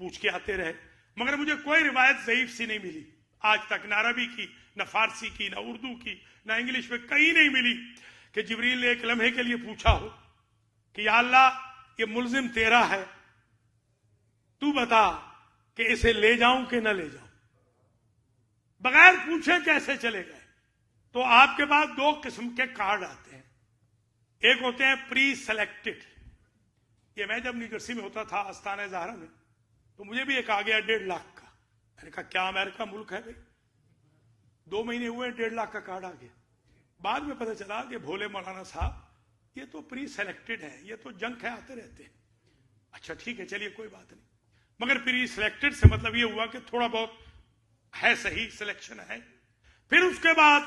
پوچھ کے آتے رہے. مگر مجھے کوئی روایت ضعیف سی نہیں ملی آج تک، نہ عربی کی، نہ فارسی کی، نہ اردو کی، نہ انگلش میں، کہیں نہیں ملی کہ جبریل نے ایک لمحے کے لیے پوچھا ہو کہ یا اللہ یہ ملزم تیرا ہے، تو بتا کہ اسے لے جاؤں کہ نہ لے جاؤں. بغیر پوچھے کیسے چلے گئے؟ تو آپ کے پاس دو قسم کے کارڈ آتے ہیں. ایک ہوتے ہیں پری سلیکٹڈ. یہ میں جب نیو جرسی میں ہوتا تھا آستانہ زہرا میں، تو مجھے بھی ایک آ گیا 1.5 لاکھ کا. میں نے کہا کیا امریکہ ملک ہے بھائی؟ 2 مہینے ہوئے 1.5 لاکھ کا کارڈ آ گیا. بعد میں پتہ چلا کہ بھولے مولانا صاحب یہ تو پری سلیکٹڈ ہے، یہ تو جنگ ہے آتے رہتے ہیں. اچھا ٹھیک ہے، چلیے کوئی بات نہیں. مگر پری سلیکٹڈ سے مطلب یہ ہوا کہ تھوڑا بہت ہے، صحیح سلیکشن ہے. پھر اس کے بعد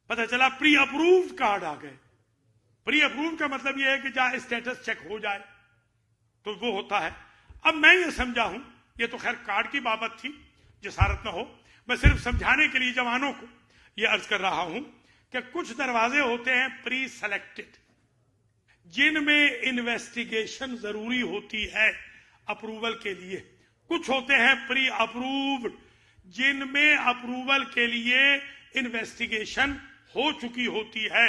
پتہ چلا پری اپرووڈ کارڈ آ گئے. پری اپرووڈ کا مطلب یہ ہے کہ جہاں اسٹیٹس چیک ہو جائے تو وہ ہوتا ہے. اب میں یہ سمجھا ہوں، یہ تو خیر کارڈ کی بابت تھی، جسارت نہ ہو، میں صرف سمجھانے کے لیے جوانوں کو یہ عرض کر رہا ہوں کہ کچھ دروازے ہوتے ہیں پری سلیکٹڈ جن میں انویسٹیگیشن ضروری ہوتی ہے اپروول کے لیے. کچھ ہوتے ہیں پری اپرووڈ جن میں اپروول کے لیے انویسٹیگیشن ہو چکی ہوتی ہے.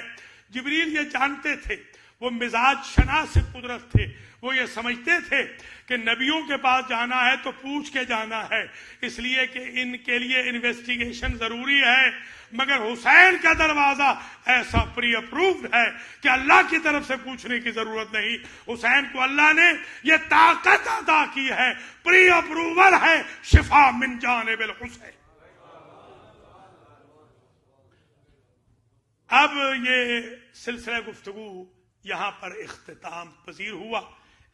جبریل یہ جانتے تھے وہ مزاج شناس قدرت تھے. وہ یہ سمجھتے تھے کہ نبیوں کے پاس جانا ہے تو پوچھ کے جانا ہے، اس لیے کہ ان کے لیے انویسٹیگیشن ضروری ہے. مگر حسین کا دروازہ ایسا پری اپرووڈ ہے کہ اللہ کی طرف سے پوچھنے کی ضرورت نہیں. حسین کو اللہ نے یہ طاقت عطا کی ہے، پری اپروول ہے، شفا من جانب الحسین. اب یہ سلسلہ گفتگو یہاں پر اختتام پذیر ہوا.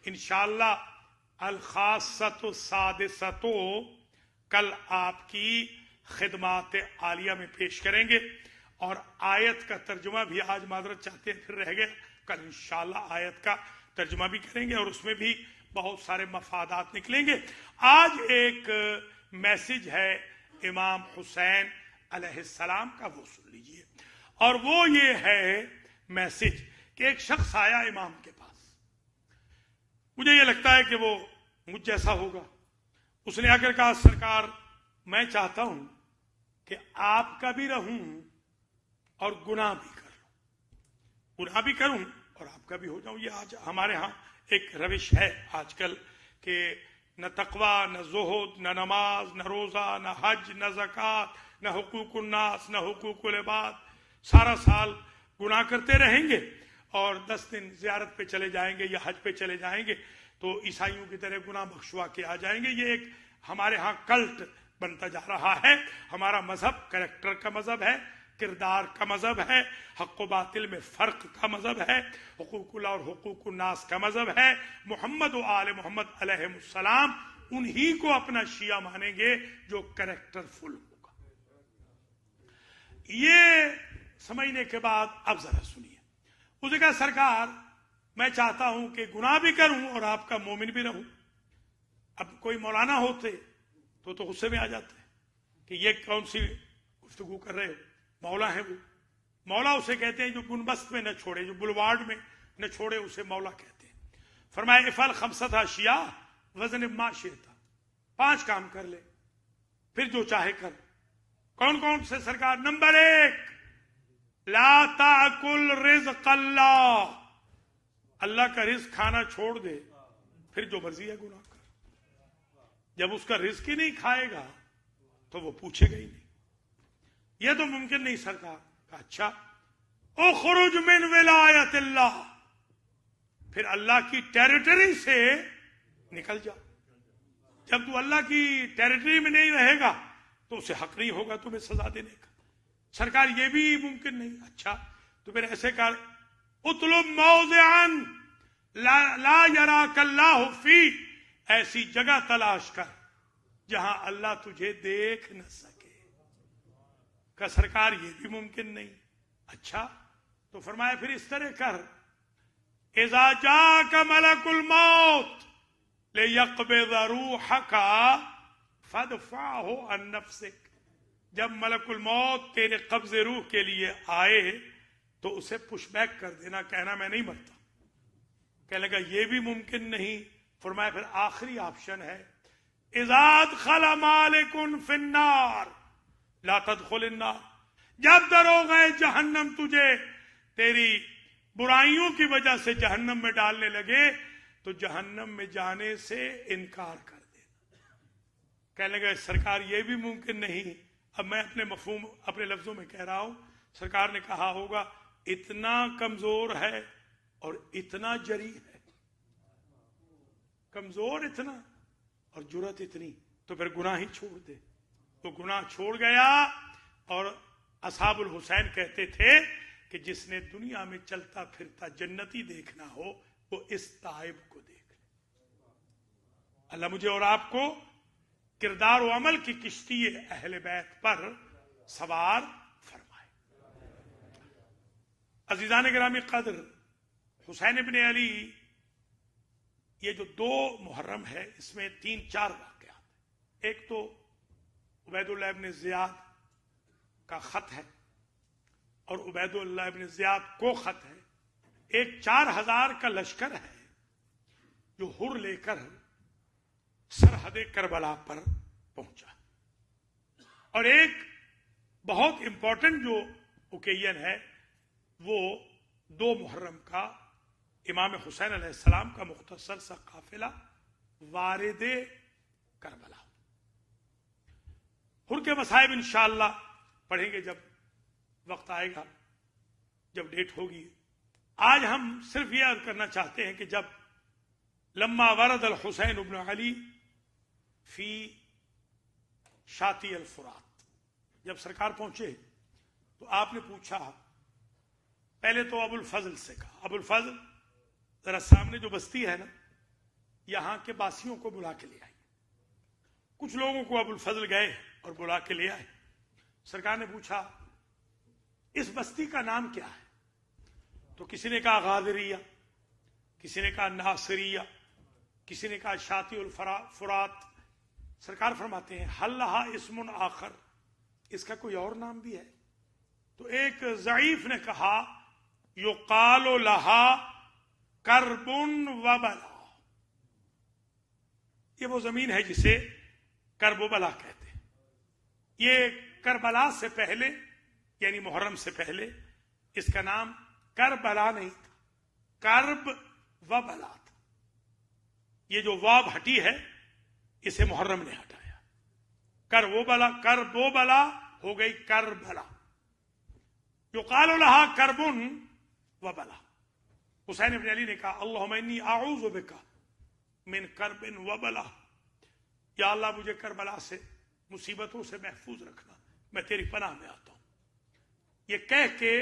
انشاءاللہ الخاصۃ السادسۃ کل آپ کی خدمات عالیہ میں پیش کریں گے، اور آیت کا ترجمہ بھی آج معذرت چاہتے ہیں پھر رہ گیا، کل انشاءاللہ آیت کا ترجمہ بھی کریں گے اور اس میں بھی بہت سارے مفادات نکلیں گے. آج ایک میسج ہے امام حسین علیہ السلام کا، وہ سن لیجئے. اور وہ یہ ہے میسج کہ ایک شخص آیا امام کے پاس، مجھے یہ لگتا ہے کہ وہ مجھ جیسا ہوگا. اس نے آ کر کہا سرکار میں چاہتا ہوں کہ آپ کا بھی رہوں اور گناہ بھی کر لوں، گناہ بھی کروں اور آپ کا بھی ہو جاؤں. یہ آج ہمارے ہاں ایک روش ہے آج کل کہ نہ تقوی، نہ زہد، نہ نماز، نہ روزہ، نہ حج، نہ زکوٰۃ، نہ حقوق الناس، نہ حقوق العباد. سارا سال گناہ کرتے رہیں گے اور 10 دن زیارت پہ چلے جائیں گے یا حج پہ چلے جائیں گے تو عیسائیوں کی طرح گناہ بخشوا کے آ جائیں گے. یہ ایک ہمارے ہاں کلٹ بنتا جا رہا ہے. ہمارا مذہب کریکٹر کا مذہب ہے، کردار کا مذہب ہے، حق و باطل میں فرق کا مذہب ہے، حقوق اللہ اور حقوق الناس کا مذہب ہے. محمد و آل محمد علیہ السلام انہی کو اپنا شیعہ مانیں گے جو کریکٹر فل ہوگا. یہ سمجھنے کے بعد اب ذرا سنیے. اس نے کہا سرکار میں چاہتا ہوں کہ گناہ بھی کروں اور آپ کا مومن بھی رہوں. اب کوئی مولانا ہوتے تو غصے میں آ جاتے کہ یہ کون سی گفتگو کر رہے ہو. مولا ہے وہ، مولا اسے کہتے ہیں جو گنبست میں نہ چھوڑے، جو بلواڈ میں نہ چھوڑے، اسے مولا کہتے ہیں. فرمایا افعل خمسۃ اشیاء وزن ما شئت، 5 کام کر لے پھر جو چاہے کر. کون کون سے سرکار؟ نمبر 1 لا تاکل رزق اللہ، اللہ کا رزق کھانا چھوڑ دے، پھر جو مرضی ہے گناہ کر. جب اس کا رزق ہی نہیں کھائے گا تو وہ پوچھے گا ہی نہیں. یہ تو ممکن نہیں سرکار. کہا اچھا اخرج من ولایت اللہ، پھر اللہ کی ٹیریٹری سے نکل جا. جب تو اللہ کی ٹیریٹری میں نہیں رہے گا تو اسے حق نہیں ہوگا تمہیں سزا دینے کا. سرکار یہ بھی ممکن نہیں. اچھا تو پھر ایسے کر اطلب موضعا لا یراک اللہ فی، ایسی جگہ تلاش کر جہاں اللہ تجھے دیکھ نہ سکے. کہ سرکار یہ بھی ممکن نہیں. اچھا تو فرمایا پھر اس طرح کر اذا جاک ملک الموت لیقبض روحک فادفعہ عن نفسک، جب ملک الموت تیرے قبض روح کے لیے آئے تو اسے پش بیک کر دینا، کہنا میں نہیں مرتا. کہنے لگا یہ بھی ممکن نہیں. فرمایا پھر آخری آپشن ہے اذا ادخل مالک فی النار لا تدخل النار، جب دروغ جہنم تجھے تیری برائیوں کی وجہ سے جہنم میں ڈالنے لگے تو جہنم میں جانے سے انکار کر دینا. کہنے لگا سرکار یہ بھی ممکن نہیں. اب میں اپنے مفہوم اپنے لفظوں میں کہہ رہا ہوں. سرکار نے کہا ہوگا اتنا کمزور ہے اور اتنا جری ہے، کمزور اتنا اور جرت اتنی، تو پھر گناہ ہی چھوڑ دے. تو گناہ چھوڑ گیا. اور اصحاب الحسین کہتے تھے کہ جس نے دنیا میں چلتا پھرتا جنتی دیکھنا ہو وہ اس تائب کو دیکھ لے. اللہ مجھے اور آپ کو کردار و عمل کی کشتی اہل بیت پر سوار فرمائے. عزیزان گرامی قدر، حسین ابن علی یہ جو 2 محرم ہے اس میں 3-4 واقعات ہیں. ایک تو عبید اللہ ابن زیاد کا خط ہے اور عبید اللہ ابن زیاد کو خط ہے. ایک 4000 کا لشکر ہے جو ہر لے کر سرحد کربلا پر پہنچا. اور ایک بہت امپورٹنٹ جو اوکیزن ہے وہ 2 محرم کا امام حسین علیہ السلام کا مختصر سا قافلہ وارد کربلا. حر کے مصائب انشاءاللہ پڑھیں گے جب وقت آئے گا، جب ڈیٹ ہوگی. آج ہم صرف یہ عرض کرنا چاہتے ہیں کہ جب لما ورد الحسین ابن علی فی شاطی الفرات، جب سرکار پہنچے تو آپ نے پوچھا، پہلے تو ابو الفضل سے کہا، ابو الفضل ذرا سامنے جو بستی ہے نا یہاں کے باسیوں کو بلا کے لے آئی. کچھ لوگوں کو ابو الفضل گئے اور بلا کے لے آئے. سرکار نے پوچھا اس بستی کا نام کیا ہے؟ تو کسی نے کہا غادریہ، کسی نے کہا ناصریہ، کسی نے کہا شاطی الفرات. سرکار فرماتے ہیں حل لہا اسم آخر، اس کا کوئی اور نام بھی ہے؟ تو ایک ضعیف نے کہا یقال لہا کرب و بلا، یہ وہ زمین ہے جسے کرب و بلا کہتے ہیں. یہ کربلا سے پہلے یعنی محرم سے پہلے اس کا نام کربلا نہیں تھا، کرب و بلا تھا. یہ جو واب ہٹی ہے اسے محرم نے ہٹایا، کرب و بلا ہو گئی کربلا. یقال لہا کرب و بلا. حسین ابن علی نے کہا اللہم انی اعوذ بک من کرب و بلا، یا اللہ مجھے کربلا سے مصیبتوں سے محفوظ رکھنا، میں تیری پناہ میں آتا ہوں. یہ کہہ کے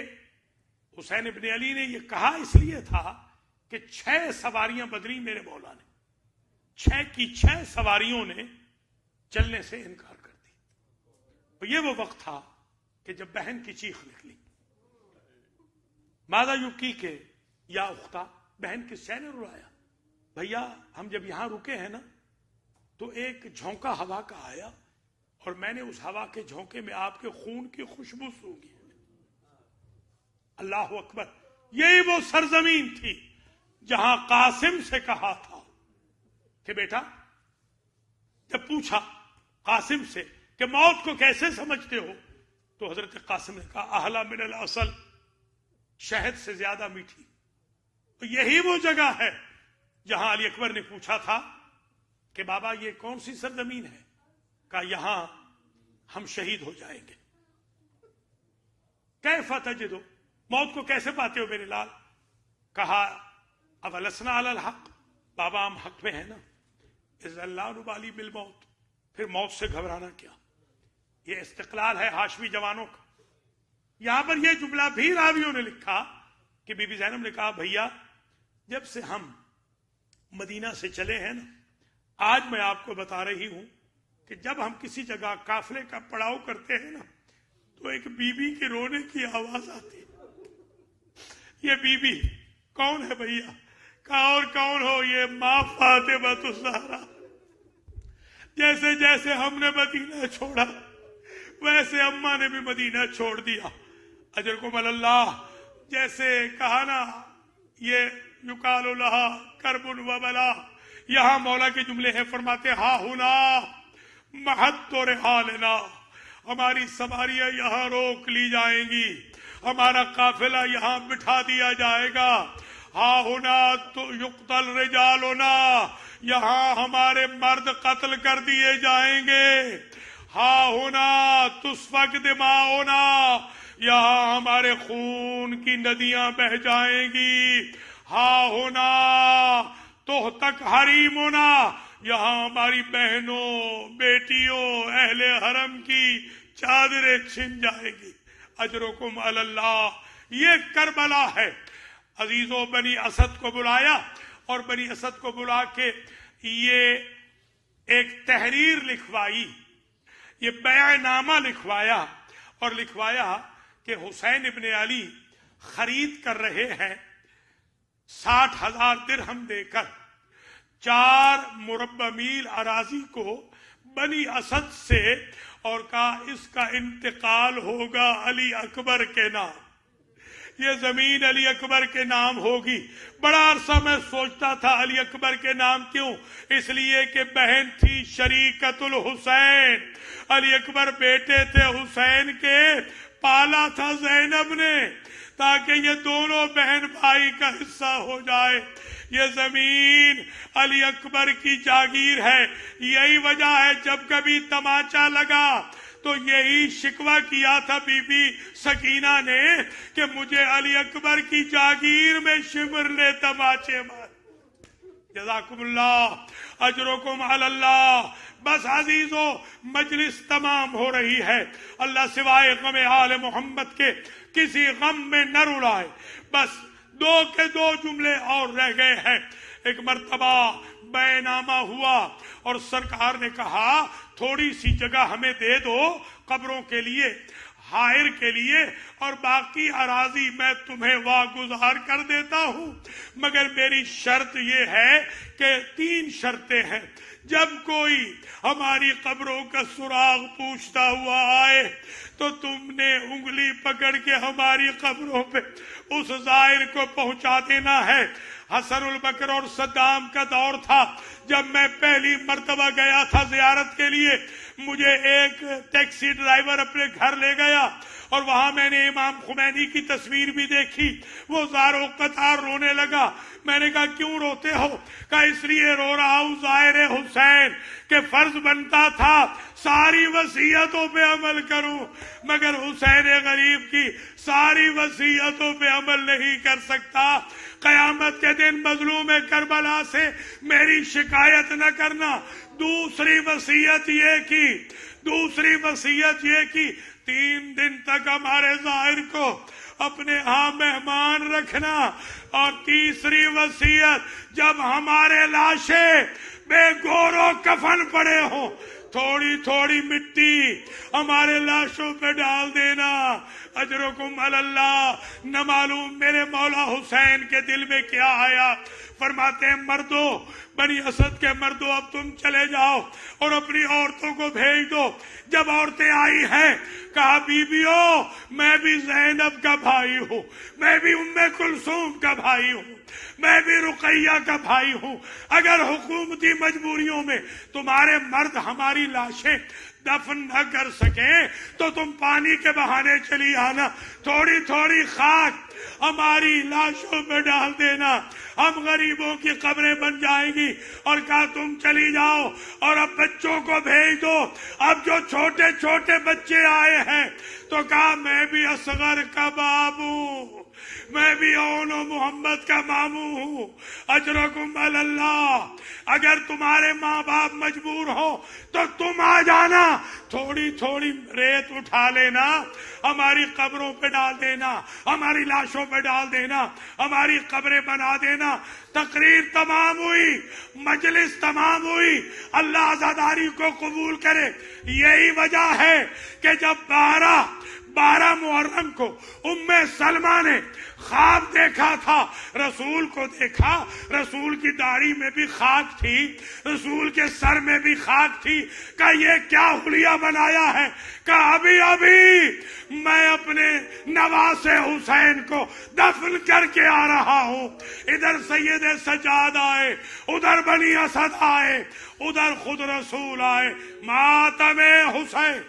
حسین ابن علی نے یہ کہا اس لیے تھا کہ 6 سواریاں بدری میرے مولا نے، 6 کی 6 سواریوں نے چلنے سے انکار کر دی. تو یہ وہ وقت تھا کہ جب بہن کی چیخ نکلی، ماذا یبکی کے یا اختہ، بہن کس شے نے رلایا؟ بھیا ہم جب یہاں رکے ہیں نا تو ایک جھونکا ہوا کا آیا اور میں نے اس ہوا کے جھونکے میں آپ کے خون کی خوشبو سونگھی. اللہ اکبر. یہی وہ سرزمین تھی جہاں قاسم سے کہا تھا کہ بیٹا، جب پوچھا قاسم سے کہ موت کو کیسے سمجھتے ہو تو حضرت قاسم نے کہا احلی من العسل، شہد سے زیادہ میٹھی. تو یہی وہ جگہ ہے جہاں علی اکبر نے پوچھا تھا کہ بابا یہ کون سی سرزمین ہے؟ کہا یہاں ہم شہید ہو جائیں گے. کیف تجدو، موت کو کیسے پاتے ہو میرے لال؟ کہا اولسنا علی الحق، بابا ہم حق میں ہیں نا. اذا لا نبالی بالموت، پھر موت سے گھبرانا کیا. یہ استقلال ہے ہاشمی جوانوں کا. یہاں پر یہ جملہ بھی راویوں نے لکھا کہ بی بی زینب نے کہا بھیا جب سے ہم مدینہ سے چلے ہیں نا، آج میں آپ کو بتا رہی ہوں کہ جب ہم کسی جگہ قافلے کا پڑاؤ کرتے ہیں نا تو ایک بی بی کے رونے کی آواز آتی. یہ بی بی کون ہے بھیا؟ کہا اور کون ہو، یہ ماں فاطمہ الزہرا. جیسے جیسے ہم نے مدینہ چھوڑا ویسے اماں نے بھی مدینہ چھوڑ دیا. اجرکم اللہ. جیسے کہا نا یہ یقال لہا کرب و بلا، یہاں مولا کے جملے ہیں، فرماتے ہا ہونا محت و رحالنا، ہماری سواریاں یہاں روک لی جائیں گی، ہمارا قافلہ یہاں بٹھا دیا جائے گا. ہا ہونا تو یقتل رجالنا، یہاں ہمارے مرد قتل کر دیے جائیں گے. ہا ہونا تسفک دماؤنا، یہاں ہمارے خون کی ندیاں بہ جائیں گی. ہا ہونا تو تک حریمنا، یہاں ہماری بہنوں بیٹیوں اہل حرم کی چادریں چھن جائیں گی. اجرکم علی اللہ. یہ کربلا ہے. عزیزوں بنی اسد کو بلایا اور بنی اسد کو بلا کے یہ ایک تحریر لکھوائی، یہ بیع نامہ لکھوایا اور لکھوایا کہ حسین ابن علی خرید کر رہے ہیں 60,000 درہم دے کر 4 مربع میل اراضی کو بنی اسد سے، اور کہا اس کا انتقال ہوگا علی اکبر کے نام، یہ زمین علی اکبر کے نام ہوگی. بڑا عرصہ میں سوچتا تھا علی اکبر کے نام کیوں؟ اس لیے کہ بہن تھی شریکت الحسین، علی اکبر بیٹے تھے حسین کے، پالا تھا زینب نے. تاکہ یہ دونوں بہن بھائی کا حصہ ہو جائے. یہ زمین علی اکبر کی جاگیر ہے. یہی وجہ ہے جب کبھی تماچا لگا تو یہی شکوہ کیا تھا بی بی سکینہ نے کہ مجھے علی اکبر کی جاگیر میں شمر نے تماچے مار. جزاکم اللہ اجرکم علی اللہ. بس عزیزو مجلس تمام ہو رہی ہے. اللہ سوائے غم آل محمد کے کسی غم میں نہ رلائے. بس دو کے دو جملے اور رہ گئے ہیں. ایک مرتبہ بیع نامہ ہوا اور سرکار نے کہا تھوڑی سی جگہ ہمیں دے دو قبروں کے لیے، حائر کے لیے، اور باقی اراضی میں تمہیں واگزار کر دیتا ہوں، مگر میری شرط یہ ہے کہ 3 شرطیں ہیں. جب کوئی ہماری قبروں کا سراغ پوچھتا ہوا آئے تو تم نے انگلی پکڑ کے ہماری قبروں پہ اس زائر کو پہنچا دینا ہے. حسن البکر اور صدام کا دور تھا. جب میں پہلی مرتبہ گیا تھا زیارت کے لیے، مجھے ایک ٹیکسی ڈرائیور اپنے گھر لے گیا اور وہاں میں نے امام خمینی کی تصویر بھی دیکھی. وہ زار و قطار رونے لگا. میں نے کہا کیوں روتے ہو؟ کہا اس لیے رو رہا ہوں ظاہر حسین کہ فرض بنتا تھا ساری وصیتوں پہ عمل کروں، مگر حسین غریب کی ساری وصیتوں پہ عمل نہیں کر سکتا. قیامت کے دن مظلوم کربلا سے میری شکایت نہ کرنا. دوسری وصیت یہ کی 3 دن تک ہمارے ظاہر کو اپنے ہاں مہمان رکھنا. اور تیسری وصیت جب ہمارے لاشیں بے گور و کفن پڑے ہوں تھوڑی تھوڑی مٹی ہمارے لاشوں پہ ڈال دینا. اجرکم علی اللہ. نہ معلوم میرے مولا حسین کے دل میں کیا آیا. فرماتے ہیں مردو، بنی اسد کے مردو، اب تم چلے جاؤ اور اپنی عورتوں کو بھیج دو. جب عورتیں آئی ہیں کہا بیبیو میں بھی زینب کا بھائی ہوں، میں بھی ام کلثوم کا بھائی ہوں، میں بھی رقیہ کا بھائی ہوں. اگر حکومتی مجبوریوں میں تمہارے مرد ہماری لاشیں دفن نہ کر سکیں تو تم پانی کے بہانے چلی آنا، تھوڑی تھوڑی خاک ہماری لاشوں پہ ڈال دینا، ہم غریبوں کی قبریں بن جائیں گی. اور کہا تم چلی جاؤ اور اب بچوں کو بھیج دو. اب جو چھوٹے چھوٹے بچے آئے ہیں تو کہا میں بھی اصغر کا باپ ہوں، میں بھی اون و محمد کا ماموں ہوں. اجرکم علی اللہ. اگر تمہارے ماں باپ مجبور ہو تو تم آ جانا، تھوڑی تھوڑی ریت اٹھا لینا، ہماری قبروں پہ ڈال دینا، ہماری لاشوں پہ ڈال دینا، ہماری قبریں بنا دینا. تقریر تمام ہوئی، مجلس تمام ہوئی. اللہ عزاداری کو قبول کرے. یہی وجہ ہے کہ جب 12 محرم کو ام سلمہ نے خواب دیکھا تھا، رسول کو دیکھا، رسول کی داڑھی میں بھی خاک تھی، رسول کے سر میں بھی خاک تھی. کہ یہ کیا حلیہ بنایا ہے؟ کہ ابھی میں اپنے نواسے حسین کو دفن کر کے آ رہا ہوں. ادھر سید سجاد آئے، ادھر بنی اسد آئے، ادھر خود رسول آئے. ماتم حسین